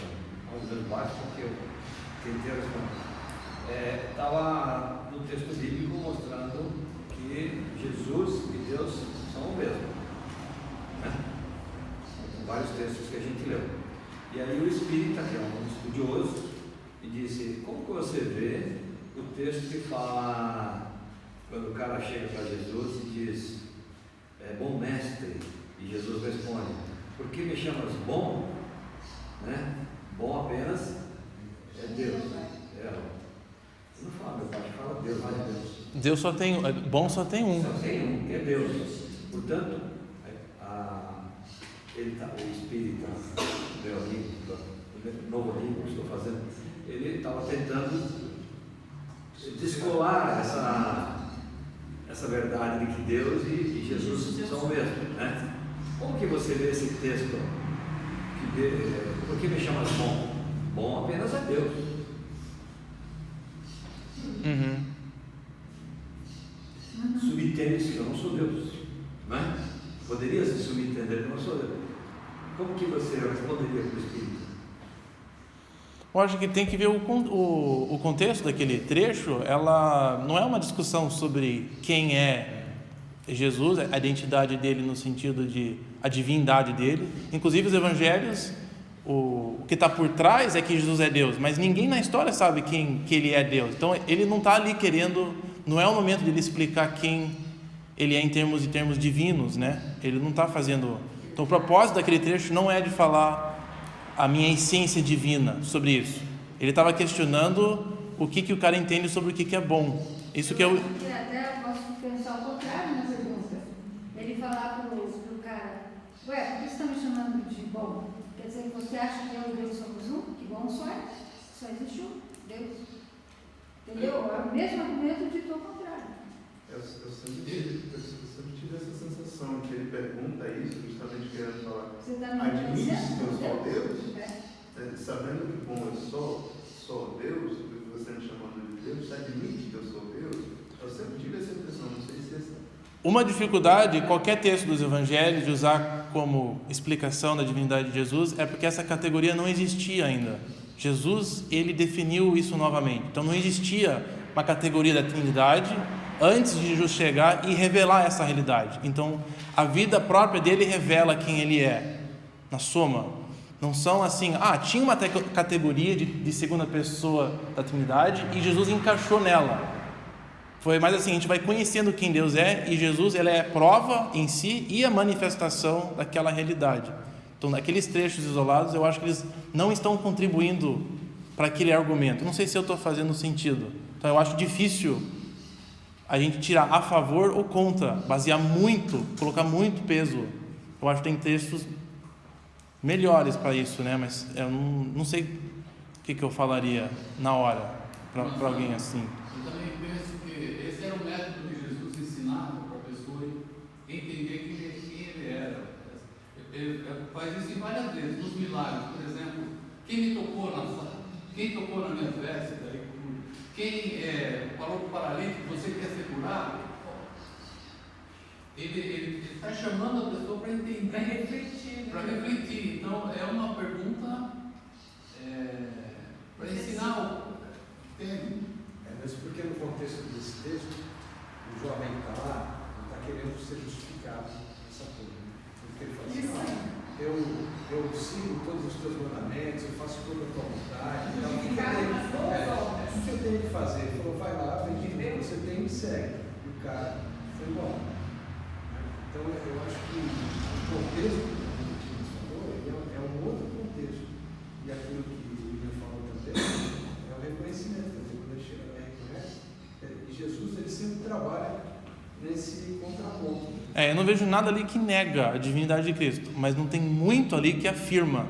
mais ou menos básico, porque eu tentei responder. Estava no texto bíblico mostrando que Jesus e Deus são o mesmo, né? Tem vários textos que a gente leu. E aí o Espírita, que é um estudioso, me disse: como que você vê o texto que fala, quando o cara chega para Jesus e diz: bom mestre, e Jesus responde: por que me chamas bom? Né? Bom apenas é Deus. Não fala meu pai, fala Deus, mas é Deus. Deus só tem, bom só tem um. Só tem um, que é Deus. Portanto, o Espírito, o novo livro que estou fazendo, ele estava tentando descolar essa verdade de que Deus e Jesus são o mesmo, né? Como que você vê esse texto? Por que me chamas bom? Bom apenas é Deus. Subentende-se que eu não sou Deus, não é? Poderia se subentender que eu não sou Deus. Como que você responderia para o Espírito? Eu acho que tem que ver o contexto daquele trecho. Ela não é uma discussão sobre quem é Jesus, a identidade dele no sentido de a divindade dele. Inclusive os evangelhos, o que está por trás é que Jesus é Deus, mas ninguém na história sabe que ele é Deus. Então ele não está ali querendo, não é o momento de ele explicar quem ele é em termos divinos, né? Ele não está fazendo. Então o propósito daquele trecho não é de falar a minha essência divina sobre isso. Ele estava questionando o que o cara entende sobre o que é bom. Isso que é o... Até eu posso pensar o contrário na pergunta. Ele falar pro cara: ué, por que você está me chamando de bom? Quer dizer que você acha que eu e Deus somos um? Que bom só é. Só existe um, Deus. Entendeu? É o mesmo argumento de o contrário. Eu sempre tive essa sensação que ele pergunta isso justamente querendo falar: Você está me admite dizendo que eu sou Deus? É. Sabendo que bom eu sou Deus, você me chamando de Deus, você admite que eu sou Deus? Eu sempre tive essa impressão, não sei se essa... Uma dificuldade, qualquer texto dos evangelhos, de usar como explicação da divindade de Jesus, é porque essa categoria não existia ainda. Jesus, ele definiu isso novamente. Então não existia uma categoria da Trindade antes de Jesus chegar e revelar essa realidade. Então a vida própria dele revela quem ele é, na soma. Não são assim, tinha uma categoria de segunda pessoa da Trindade e Jesus encaixou nela. Foi mais assim, a gente vai conhecendo quem Deus é, e Jesus, ele é a prova em si e a manifestação daquela realidade. Então, naqueles trechos isolados, eu acho que eles não estão contribuindo para aquele argumento. Não sei se eu estou fazendo sentido. Então, eu acho difícil a gente tirar a favor ou contra, basear muito, colocar muito peso. Eu acho que tem textos melhores para isso, né? Mas eu não sei o que eu falaria na hora para alguém assim. Eu também penso que esse era o método que Jesus ensinava para a pessoa entender quem ele era. Ele faz isso em várias vezes, nos milagres. Por exemplo, quem me tocou quem tocou na minha veste, quem falou para o paralítico, você quer ser curado? Ele está chamando a pessoa para entender, para refletir. Então, é uma pergunta para ensinar o técnico. Mas porque no contexto desse texto, o jovem que está lá, está querendo ser justificado nessa coisa. Porque ele fala assim, eu sigo todos os teus mandamentos, eu faço toda a tua vontade. Então, o que eu tenho que fazer? Ele falou, vai lá, acredita que você tem e segue. E o cara foi embora. Então, eu acho que o contexto que você falou é um outro contexto. E aquilo que o William falou também é o reconhecimento. Quando ele chega lá e reconhece, e Jesus ele sempre trabalha nesse contraponto. Eu não vejo nada ali que nega a divindade de Cristo, mas não tem muito ali que afirma,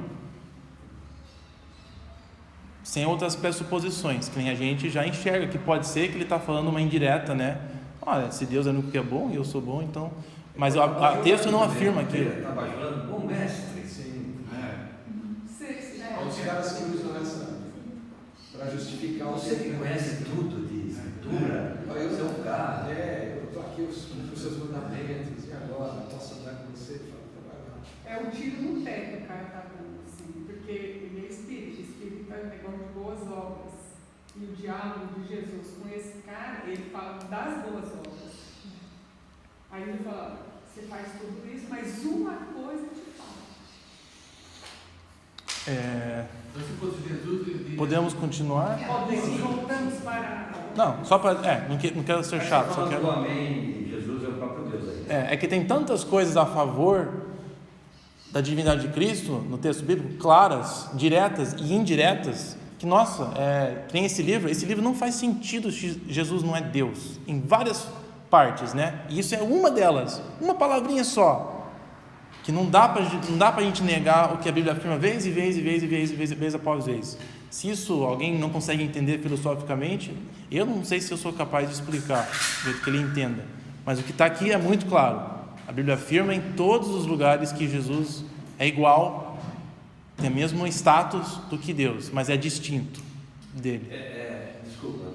sem outras pressuposições, que nem a gente já enxerga, que pode ser que ele está falando uma indireta, né? Olha, se Deus é o único que é bom e eu sou bom, então... Mas o texto não afirma aquilo. Está bajulando, bom mestre. Sim. Os caras que usam essa para justificar o Você que conhece tudo de escritura, você é um cara. eu estou aqui com os seus mandamentos, e agora? Posso andar com você? É o tiro no pé que o cara está dando, assim, porque ele é espírito é um negócio de boas obras. E o diálogo de Jesus com esse cara, ele fala das boas obras. Aí ele fala, você faz tudo isso, mas uma coisa te falta. Então, se fosse Jesus, ele diria... Podemos continuar? Voltamos para... Não, só para... não quero ser chato, só quero... O amém, Jesus é o próprio Deus aí. É que tem tantas coisas a favor da divindade de Cristo, no texto bíblico, claras, diretas e indiretas, que, nossa, tem esse livro não faz sentido se Jesus não é Deus, em várias partes, né? E isso é uma delas, uma palavrinha só, que não dá para a gente negar o que a Bíblia afirma vez após vez. Se isso alguém não consegue entender filosoficamente, eu não sei se eu sou capaz de explicar do jeito que ele entenda, mas o que está aqui é muito claro. A Bíblia afirma em todos os lugares que Jesus é igual, tem o mesmo status do que Deus, mas é distinto dele. Desculpa,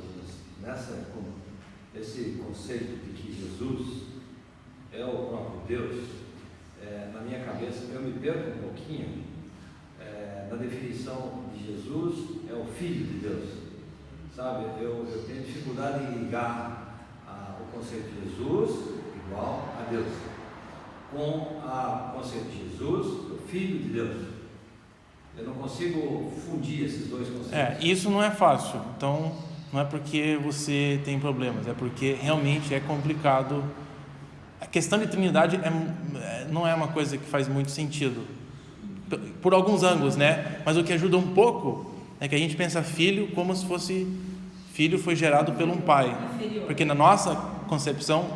esse conceito de que Jesus é o próprio Deus, na minha cabeça eu me perco um pouquinho na definição de Jesus é o Filho de Deus, sabe? Eu tenho dificuldade em ligar o conceito de Jesus igual a Deus com o conceito de Jesus, o Filho de Deus. Eu não consigo fundir esses dois conceitos. Isso não é fácil. Então, não é porque você tem problemas, é porque realmente é complicado. A questão de trindade não é uma coisa que faz muito sentido, por alguns ângulos, né? Mas o que ajuda um pouco é que a gente pensa filho como se fosse filho foi gerado por um pai, porque na nossa concepção,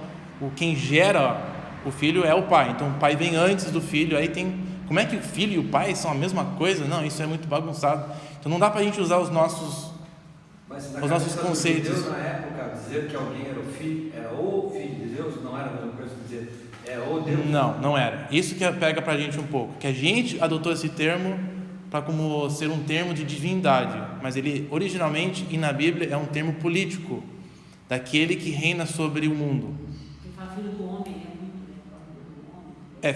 quem gera o filho é o pai. Então, o pai vem antes do filho. Aí tem... Como é que o filho e o pai são a mesma coisa? Não, isso é muito bagunçado. Então, não dá para a gente usar os nossos conceitos. Deus, na época, dizer que alguém era o filho de Deus, não era a mesma coisa que dizer o Deus? Não era. Isso que pega para a gente um pouco. Que a gente adotou esse termo para como ser um termo de divindade. Mas ele, originalmente, e na Bíblia, é um termo político. Daquele que reina sobre o mundo. Ele fala filho do homem,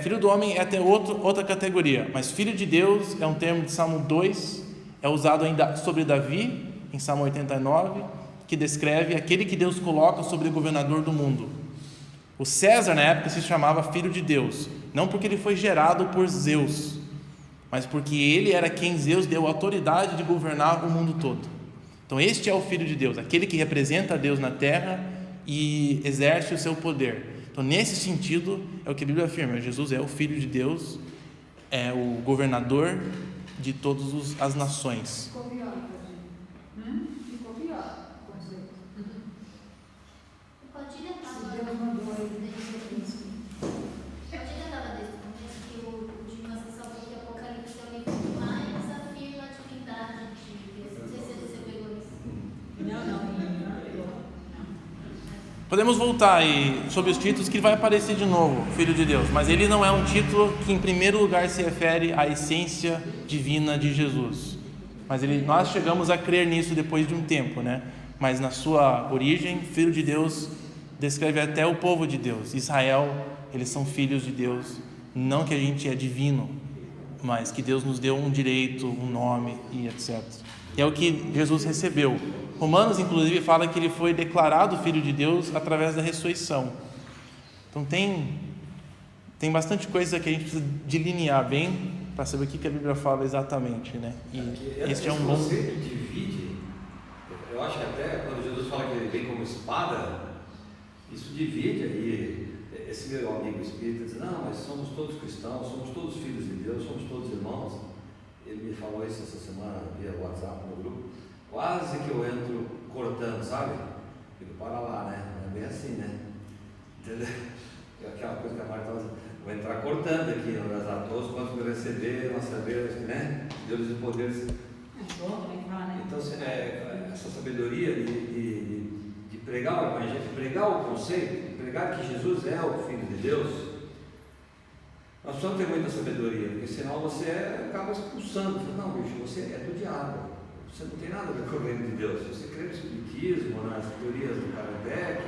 filho do homem é até outra categoria, mas filho de Deus é um termo de Salmo 2, é usado ainda sobre Davi, em Salmo 89, que descreve aquele que Deus coloca sobre o governador do mundo. O César, na época, se chamava filho de Deus, não porque ele foi gerado por Zeus, mas porque ele era quem Deus deu autoridade de governar o mundo todo. Então este é o Filho de Deus, aquele que representa a Deus na terra e exerce o seu poder. Então nesse sentido é o que a Bíblia afirma: Jesus é o Filho de Deus, é o governador de todas as nações. Ficou pior, ficou pior o conceito. O Padilha Se estava Deus mandou ele desde o começo que o de uma sessão que Apocalipse é o livro que mais afirma a divindade de Deus. Não sei se você pegou isso. Não. Podemos voltar aí sobre os títulos que vai aparecer de novo, Filho de Deus, mas ele não é um título que em primeiro lugar se refere à essência divina de Jesus. Mas nós chegamos a crer nisso depois de um tempo, né? Mas na sua origem, Filho de Deus descreve até o povo de Deus. Israel, eles são filhos de Deus, não que a gente é divino, mas que Deus nos deu um direito, um nome e etc. E é o que Jesus recebeu. Romanos, inclusive, fala que ele foi declarado Filho de Deus através da ressurreição. Então tem bastante coisa que a gente precisa delinear bem para saber o que a Bíblia fala exatamente, né? E esse é um bom... Você divide, eu acho que até quando Jesus fala que ele vem como espada, isso divide aí. Esse meu amigo espírita diz: não, mas somos todos cristãos, somos todos filhos de Deus, somos todos irmãos. Ele me falou isso essa semana via WhatsApp no grupo. Quase que eu entro cortando, sabe? Digo, para lá, né? Não é bem assim, né? Entendeu? Aquela coisa que a Marta estava dizendo: vou entrar cortando aqui, a todos quantos me receberam, a saber, né? Deus e poderes. Então, essa sabedoria de pregar o Evangelho, de pregar o conceito, de pregar que Jesus é o Filho de Deus, nós precisamos ter muita sabedoria, porque senão você acaba expulsando. Não, bicho, você é do diabo. Você não tem nada a ver com o reino de Deus. Se você crê no espiritismo, nas teorias do Kardec,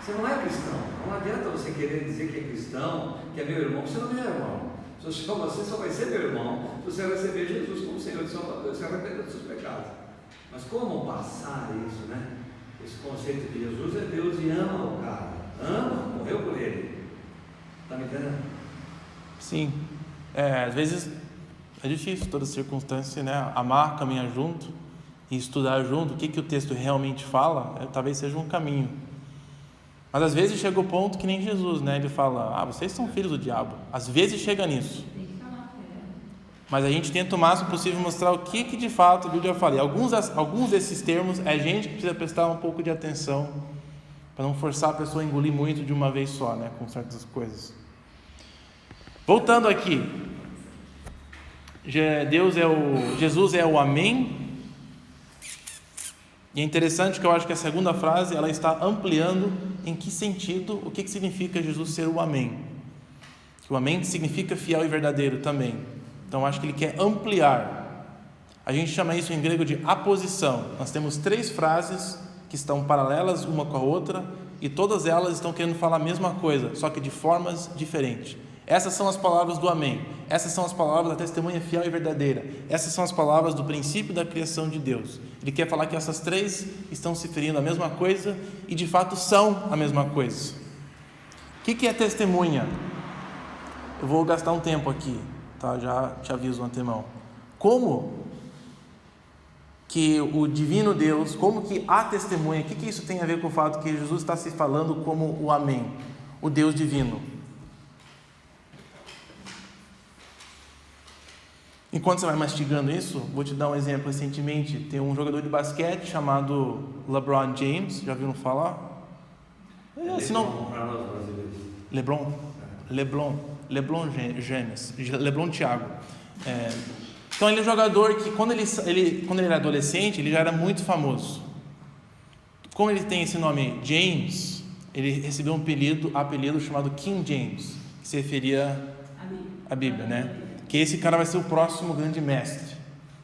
você não é cristão. Não adianta você querer dizer que é cristão, que é meu irmão. Você não é meu irmão. Você só vai ser meu irmão se você receber Jesus como Senhor e Salvador, se arrepender dos seus pecados. Mas como passar isso, né? Esse conceito de Jesus é Deus e ama o cara. Ama, morreu por ele. Está me entendendo? Sim. Às vezes é difícil toda circunstância, né? Amar, caminhar junto e estudar junto o que o texto realmente fala, talvez seja um caminho. Mas às vezes chega o ponto que nem Jesus, né? Ele fala: vocês são filhos do diabo. Às vezes chega nisso. Mas a gente tenta o máximo possível mostrar o que de fato a Bíblia fala. E alguns desses termos é gente que precisa prestar um pouco de atenção para não forçar a pessoa a engolir muito de uma vez só, né? Com certas coisas. Voltando aqui, Jesus é o Amém. E é interessante que eu acho que a segunda frase ela está ampliando em que sentido, o que significa Jesus ser o Amém. O Amém significa fiel e verdadeiro também. Então acho que ele quer ampliar. A gente chama isso em grego de aposição. Nós temos 3 frases que estão paralelas uma com a outra e todas elas estão querendo falar a mesma coisa, só que de formas diferentes. Essas são as palavras do Amém. Essas são as palavras da testemunha fiel e verdadeira. Essas são as palavras do princípio da criação de Deus. Ele quer falar que essas 3 estão se referindo à mesma coisa e de fato são a mesma coisa. O que é testemunha? Eu vou gastar um tempo aqui, tá? Já te aviso no antemão. Como que o divino Deus, como que a testemunha, o que isso tem a ver com o fato que Jesus está se falando como o Amém, o Deus divino? Enquanto você vai mastigando isso, vou te dar um exemplo. Recentemente, tem um jogador de basquete chamado LeBron James, já ouviram falar? LeBron James, LeBron Thiago. Então ele é um jogador que quando ele era adolescente, ele já era muito famoso. Como ele tem esse nome James, ele recebeu um apelido chamado King James, que se referia à Bíblia, né? Que esse cara vai ser o próximo grande mestre.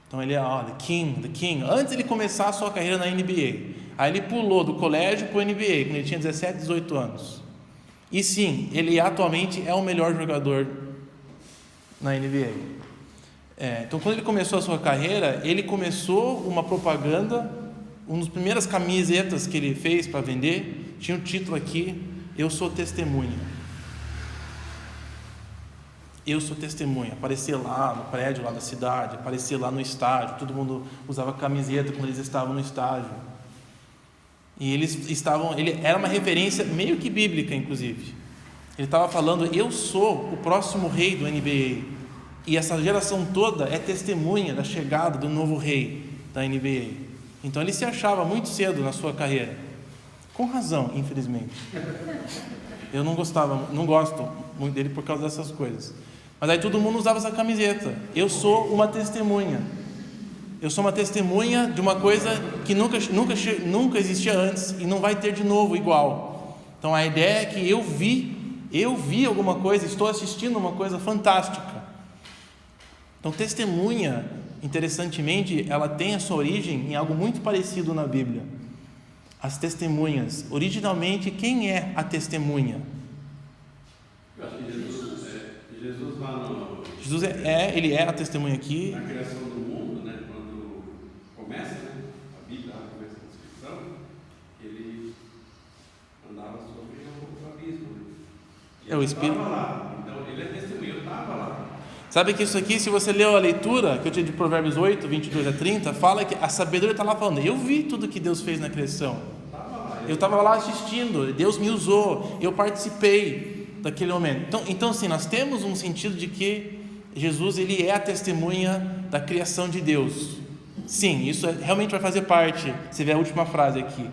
Então ele é the King. Antes de ele começar a sua carreira na NBA, aí ele pulou do colégio para o NBA, quando ele tinha 17, 18 anos. E sim, ele atualmente é o melhor jogador na NBA. Então quando ele começou a sua carreira, ele começou uma propaganda, uma das primeiras camisetas que ele fez para vender, tinha o título aqui: Eu sou testemunha. Eu sou testemunha. Aparecia lá no prédio lá da cidade, aparecia lá no estádio, todo mundo usava camiseta quando eles estavam no estádio. E ele era uma referência meio que bíblica, inclusive. Ele estava falando, eu sou o próximo rei do NBA. E essa geração toda é testemunha da chegada do novo rei da NBA. Então ele se achava muito cedo na sua carreira. Com razão, infelizmente. Eu não gosto muito dele por causa dessas coisas. Mas aí todo mundo usava essa camiseta. Eu sou uma testemunha. Eu sou uma testemunha de uma coisa que nunca existia antes e não vai ter de novo igual. Então a ideia é que eu vi alguma coisa, estou assistindo uma coisa fantástica. Então testemunha, interessantemente, ela tem a sua origem em algo muito parecido na Bíblia. As testemunhas. Originalmente, quem é a testemunha? Eu acho que Jesus lá no... Jesus ele é a testemunha aqui. Na criação do mundo, né? Quando começa, né? A Bíblia começa a descrição, ele andava sobre o abismo. Né? O Espírito. Estava lá. Então ele é testemunha, eu estava lá. Sabe que isso aqui, se você leu a leitura que eu tive de Provérbios 8, 22 a 30, fala que a sabedoria está lá falando, eu vi tudo que Deus fez na criação. Eu estava lá assistindo, Deus me usou, eu participei daquele momento. Então assim, nós temos um sentido de que Jesus, ele é a testemunha da criação de Deus. Sim, isso realmente vai fazer parte. Você vê a última frase aqui.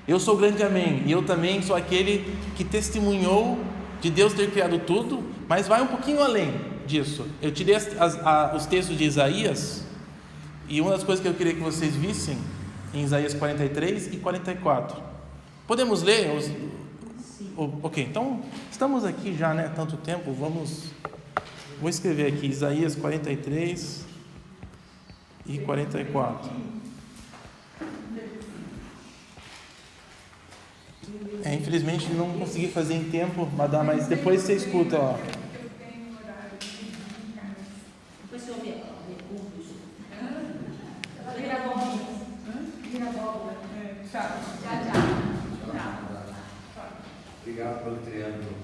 Eu sou o grande amém, e eu também sou aquele que testemunhou de Deus ter criado tudo, mas vai um pouquinho além disso. Eu tirei os textos de Isaías, e uma das coisas que eu queria que vocês vissem, em Isaías 43 e 44. Podemos ler? Ok, então, estamos aqui já, né, há tanto tempo, vou escrever aqui, Isaías 43 e 44. Infelizmente não consegui fazer em tempo, mas depois você escuta, ó. Depois você ouve recursos. Vira abóbora. Tchau. Obrigado pelo triângulo.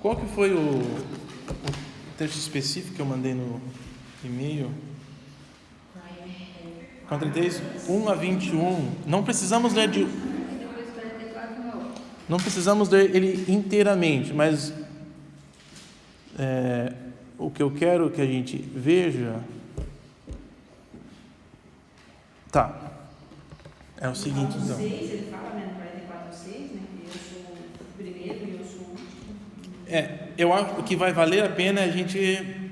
Qual que foi o texto específico que eu mandei no e-mail? 43, 1 a 21. Não precisamos ler ele inteiramente, mas o que eu quero que a gente veja é o seguinte, então. Ele fala, né, no 44, 6, né, que eu sou o primeiro e eu sou o último. Eu acho que o que vai valer a pena é a gente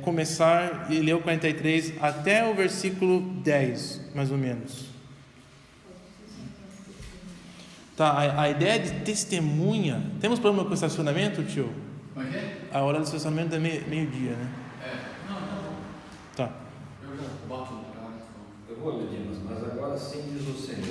começar e ler o 43 até o versículo 10, mais ou menos. A ideia de testemunha. Temos problema com o estacionamento, tio? Como é que é? A hora do estacionamento é meio-dia, né? Não, tá bom. Tá. Eu já boto no carro. Eu vou ler, Dimas, mas agora sim diz o Senhor,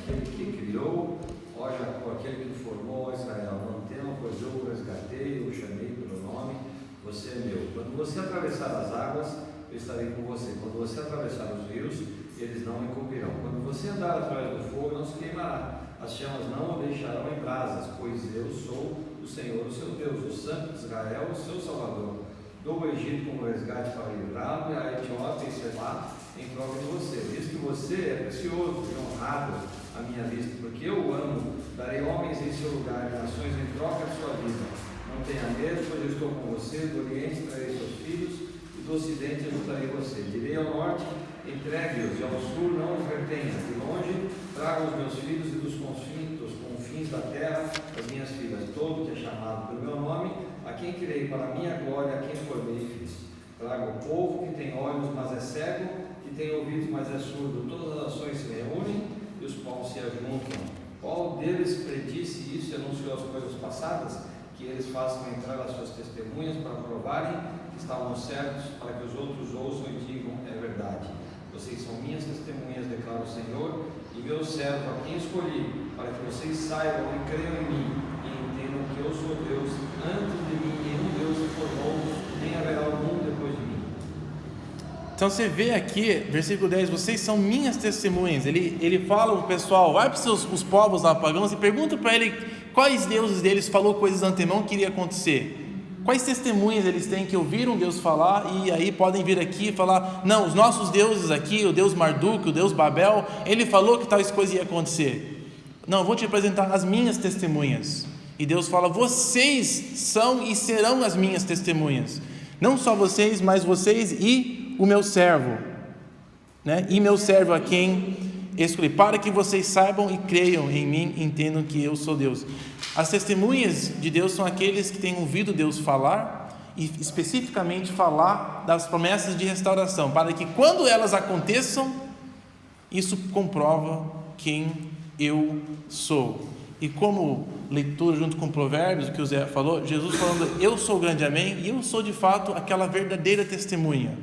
aquele que criou, ó Jacó, aquele que formou, ó Israel, não tema, pois eu o resgatei, eu o chamei pelo nome, você é meu. Quando você atravessar as águas, eu estarei com você. Quando você atravessar os rios, eles não me cobrirão. Quando você andar através do fogo, não se queimará. As chamas não o deixarão em brasas, pois eu sou o Senhor, o seu Deus, o Santo de Israel, o seu Salvador. Dou o Egito como resgate para livrá-lo, e a Etiópia e Selá em troca de você. Diz que você é precioso e honrado à minha vista, porque eu o amo. Darei homens em seu lugar e nações em troca de sua vida. Não tenha medo, pois eu estou com você. Do Oriente trarei seus filhos, e do Ocidente ajuntarei você. Direi ao Norte, entregue-os, e ao Sul não os retenha. De longe trago os meus filhos, e dos confins da terra as minhas filhas. Todo que é chamado pelo meu nome, a quem criei para a minha glória, a quem formei e fiz. Trago o povo que tem olhos, mas é cego, que tem ouvidos, mas é surdo. Todas as nações se reúnem e os povos se ajuntam. Qual deles predisse isso e anunciou as coisas passadas? Que eles façam entrar as suas testemunhas para provarem que estavam certos, para que os outros ouçam e digam, é verdade. Vocês são minhas testemunhas, declara o Senhor, e meu servo a quem escolhi, para que vocês saibam e creiam em mim, e entendam que eu sou Deus. Antes de mim nenhum Deus se formou, nem haverá algum depois de mim. Então você vê aqui, versículo 10, vocês são minhas testemunhas. Ele fala o pessoal, vai para os povos lá pagãos e pergunta para ele quais deuses deles falou coisas de antemão que iria acontecer. Quais testemunhas eles têm que ouviram Deus falar e aí podem vir aqui e falar, não, os nossos deuses aqui, o Deus Marduk, o Deus Babel, ele falou que tais coisas iam acontecer. Não, eu vou te apresentar as minhas testemunhas. E Deus fala, vocês são e serão as minhas testemunhas. Não só vocês, mas vocês e o meu servo, né? E meu servo a quem escolhi, para que vocês saibam e creiam em mim, entendam que eu sou Deus. As testemunhas de Deus são aqueles que têm ouvido Deus falar e especificamente falar das promessas de restauração, para que quando elas aconteçam, isso comprova quem eu sou. E como leitura junto com Provérbios, que o Zé falou, Jesus falando, eu sou o grande amém, e eu sou de fato aquela verdadeira testemunha,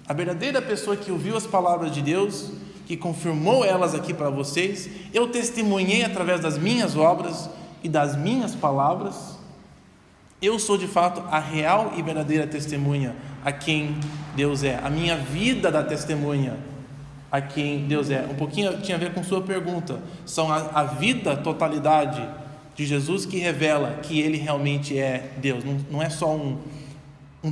a verdadeira pessoa que ouviu as palavras de Deus, que confirmou elas aqui para vocês. Eu testemunhei através das minhas obras e das minhas palavras. Eu sou de fato a real e verdadeira testemunha a quem Deus é. A minha vida dá testemunha a quem Deus é. Um pouquinho tinha a ver com sua pergunta. São a vida, a totalidade de Jesus que revela que Ele realmente é Deus. Não é só um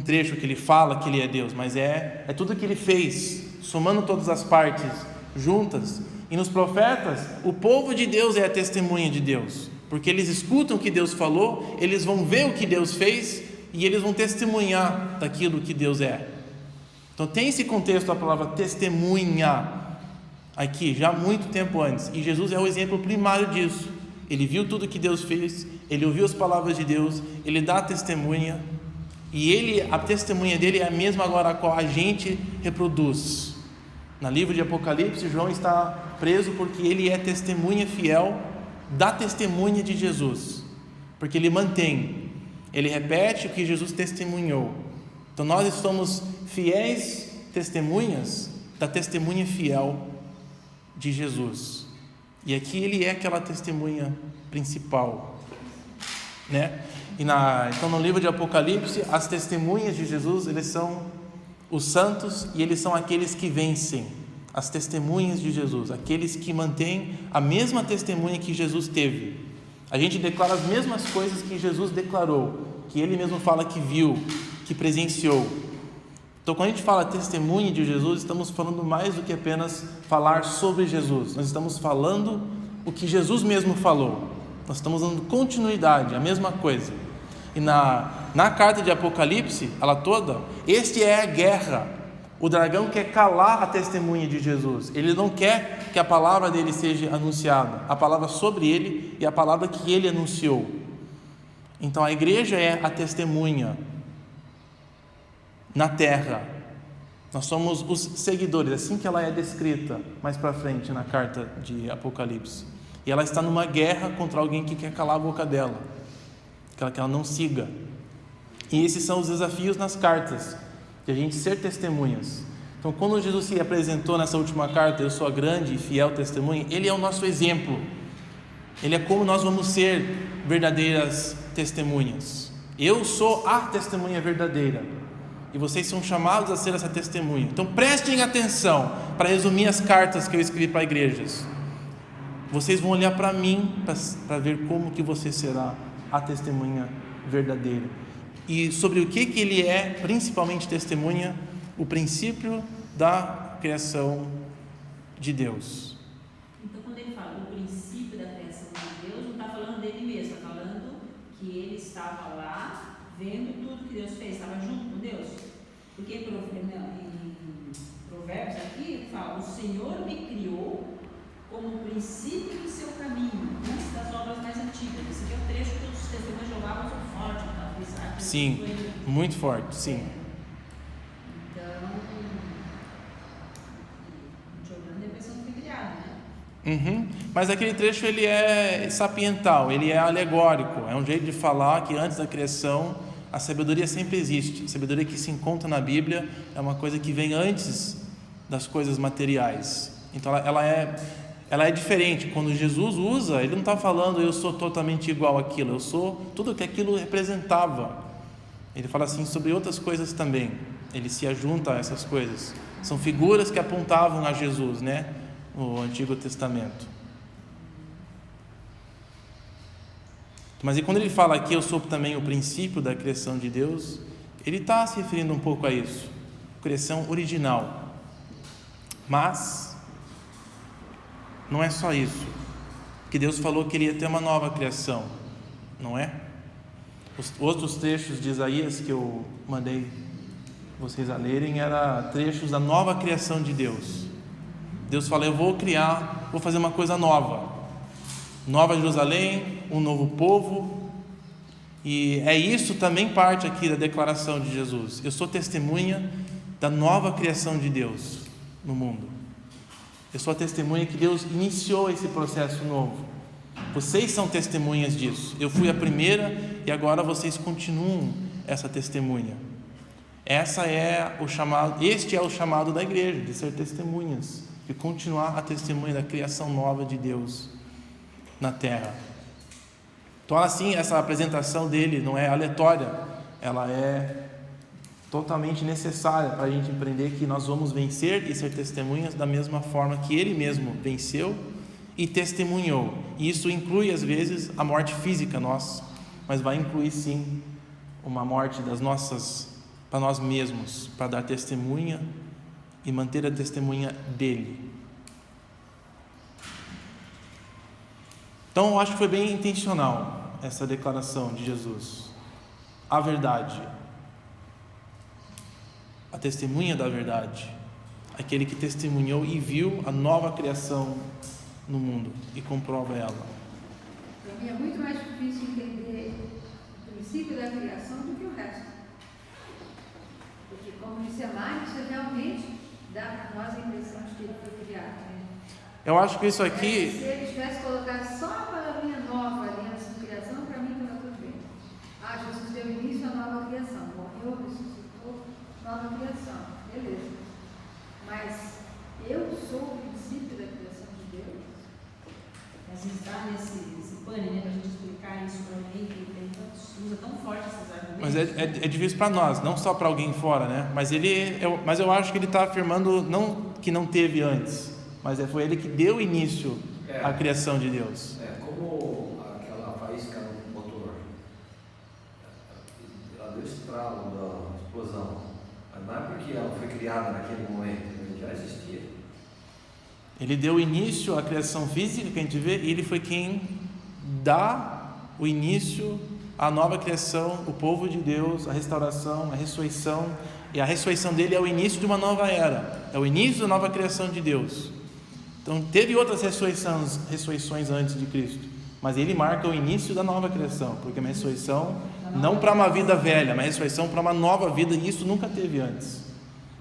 trecho que Ele fala que Ele é Deus, mas é tudo que Ele fez, somando todas as partes juntas. E nos profetas, o povo de Deus é a testemunha de Deus, porque eles escutam o que Deus falou, eles vão ver o que Deus fez e eles vão testemunhar daquilo que Deus é. Então tem esse contexto, a palavra testemunha aqui, já há muito tempo antes, e Jesus é o exemplo primário disso. Ele viu tudo que Deus fez, ele ouviu as palavras de Deus, ele dá a testemunha, e a testemunha dele é a mesma agora a qual a gente reproduz. No livro de Apocalipse, João está preso porque ele é testemunha fiel da testemunha de Jesus, porque ele mantém, ele repete o que Jesus testemunhou. Então nós somos fiéis testemunhas da testemunha fiel de Jesus, e aqui ele é aquela testemunha principal, né? Então no livro de Apocalipse, as testemunhas de Jesus, eles são os santos e eles são aqueles que vencem, as testemunhas de Jesus, aqueles que mantêm a mesma testemunha que Jesus teve. A gente declara as mesmas coisas que Jesus declarou, que ele mesmo fala que viu, que presenciou. Então quando a gente fala testemunha de Jesus, estamos falando mais do que apenas falar sobre Jesus, nós estamos falando o que Jesus mesmo falou, nós estamos dando continuidade, a mesma coisa. E na carta de Apocalipse, ela toda, este é a guerra. O dragão quer calar a testemunha de Jesus, ele não quer que a palavra dele seja anunciada, a palavra sobre ele e a palavra que ele anunciou. Então a igreja é a testemunha na terra, nós somos os seguidores, assim que ela é descrita mais para frente na carta de Apocalipse. E ela está numa guerra contra alguém que quer calar a boca dela, que ela não siga. E esses são os desafios nas cartas, de a gente ser testemunhas. Então quando Jesus se apresentou nessa última carta, eu sou a grande e fiel testemunha, ele é o nosso exemplo, ele é como nós vamos ser verdadeiras testemunhas. Eu sou a testemunha verdadeira e vocês são chamados a ser essa testemunha. Então prestem atenção, para resumir as cartas que eu escrevi para igrejas, vocês vão olhar para mim para ver como que você será a testemunha verdadeira. E sobre o que ele é, principalmente testemunha, o princípio da criação de Deus. Então quando ele fala o princípio da criação de Deus, não está falando dele mesmo, está falando que ele estava lá, vendo tudo que Deus fez, estava junto com Deus. Porque em Provérbios aqui ele fala, o Senhor me criou como o princípio do seu caminho, antes das obras mais antigas. Esse aqui é o trecho que os testemunhos de Jeová usam forte, tá? Sim, muito forte, sim. Então, jogando a impressão que foi criada, né? Mas aquele trecho ele é sapiental, ele é alegórico, é um jeito de falar que antes da criação a sabedoria sempre existe. A sabedoria que se encontra na Bíblia é uma coisa que vem antes das coisas materiais. Então ela é diferente. Quando Jesus usa, ele não está falando eu sou totalmente igual àquilo, eu sou tudo que aquilo representava. Ele fala assim sobre outras coisas também, ele se ajunta a essas coisas, São figuras que apontavam a Jesus, né? No Antigo Testamento. Mas e quando ele fala aqui, eu sou também o princípio da criação de Deus, ele está se referindo um pouco a isso, criação original. Mas não é só isso, que Deus falou que ele ia ter uma nova criação, não é? Os outros trechos de Isaías que eu mandei vocês a lerem eram trechos da nova criação de Deus. Deus fala, eu vou fazer uma coisa nova, Nova Jerusalém, um novo povo, e é isso também parte aqui da declaração de Jesus. Eu sou testemunha da nova criação de Deus no mundo. Eu sou a testemunha que Deus iniciou esse processo novo. Vocês são testemunhas disso. Eu fui a primeira e agora vocês continuam essa testemunha. Este é o chamado da igreja, de ser testemunhas, de continuar a testemunha da criação nova de Deus na terra. Então, assim, essa apresentação dele não é aleatória, ela é totalmente necessária para a gente aprender que nós vamos vencer e ser testemunhas da mesma forma que ele mesmo venceu e testemunhou. E isso inclui, às vezes, a morte física nossa, mas vai incluir, sim, uma morte para nós mesmos, para dar testemunha e manter a testemunha dele. Então, eu acho que foi bem intencional essa declaração de Jesus. A verdade, a testemunha da verdade, aquele que testemunhou e viu a nova criação no mundo e comprova ela. Para mim é muito mais difícil entender o princípio da criação do que o resto. Porque, como disse a Mari, isso realmente dá para nós a impressão de que ele foi criado. Eu acho que isso aqui... Se ele tivesse colocado só a palavrinha nova ali antes de criação, para mim estava tudo bem. Jesus deu início à nova criação. Morreu, ressuscitou, nova criação. Beleza. Mas eu sou o princípio da criação de Deus. Às vezes dá nesse pane, né, para a gente explicar isso para alguém que usa tão forte esses argumentos. Mas é difícil para nós, não só para alguém fora, né? Mas eu acho que ele está afirmando não que não teve antes, mas foi ele que deu início à criação de Deus. É como aquela faísca no motor. Ela deu estralo da explosão. Mas não é porque ela foi criada naquele momento, ela já existia. Ele deu início à criação física que a gente vê, e ele foi quem dá o início à nova criação, o povo de Deus, a restauração, a ressurreição. E a ressurreição dele é o início de uma nova era, é o início da nova criação de Deus. Então, teve outras ressurreições antes de Cristo, mas ele marca o início da nova criação, porque é uma ressurreição não para uma vida velha, mas ressurreição para uma nova vida, e isso nunca teve antes.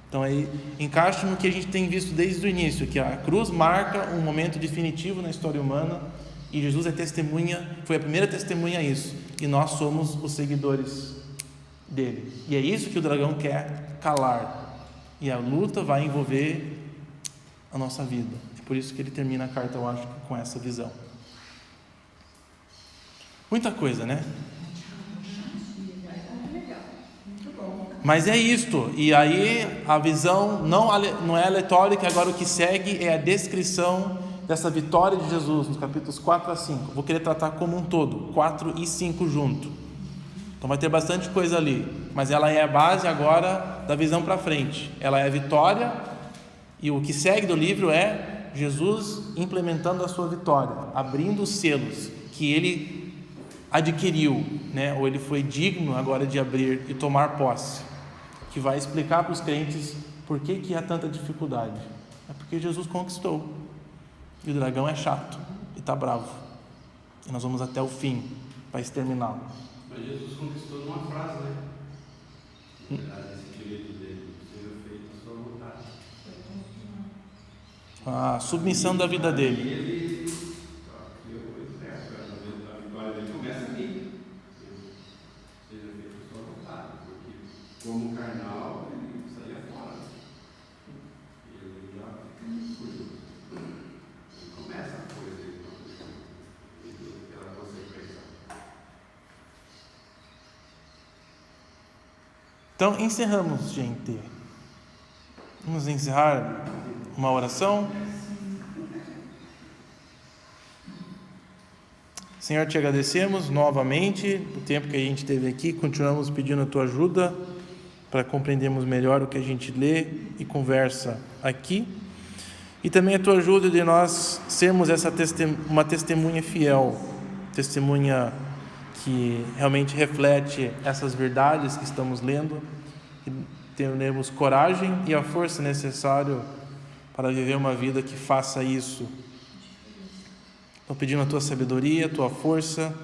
Então, aí encaixa no que a gente tem visto desde o início, que a cruz marca um momento definitivo na história humana, e Jesus é testemunha, foi a primeira testemunha a isso, e nós somos os seguidores dele. E é isso que o dragão quer calar, e a luta vai envolver a nossa vida. Por isso que ele termina a carta, eu acho, com essa visão. Muita coisa, né? Mas é isto. E aí a visão não é aleatória, que agora o que segue é a descrição dessa vitória de Jesus, nos capítulos 4 a 5. Vou querer tratar como um todo, 4 e 5 junto. Então vai ter bastante coisa ali. Mas ela é a base agora da visão para frente. Ela é a vitória, e o que segue do livro é Jesus implementando a sua vitória, abrindo os selos que ele adquiriu, né? Ou ele foi digno agora de abrir e tomar posse, que vai explicar para os crentes por que há tanta dificuldade. É porque Jesus conquistou, e o dragão é chato e está bravo, e nós vamos até o fim para exterminá-lo. Mas Jesus conquistou numa frase, né? Esse direito dele, seja feita a sua vontade. A submissão da vida dele. E ele criou o exército, a vitória dele começa ali. Seja feita a sua vontade, porque como carnal ele saía fora. Ele já fugiu. Ele começa a coisa dele, aquela consequência. Então encerramos, gente. Vamos encerrar uma oração. Senhor, te agradecemos novamente o tempo que a gente teve aqui. Continuamos pedindo a tua ajuda para compreendermos melhor o que a gente lê e conversa aqui. E também a tua ajuda de nós sermos uma testemunha fiel, testemunha que realmente reflete essas verdades que estamos lendo, e teremos coragem e a força necessária para viver uma vida que faça isso. Estou pedindo a tua sabedoria, a tua força.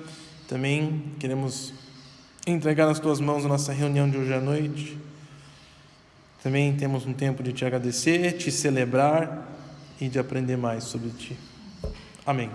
Também queremos entregar nas tuas mãos a nossa reunião de hoje à noite. Também temos um tempo de te agradecer, te celebrar e de aprender mais sobre ti. Amém.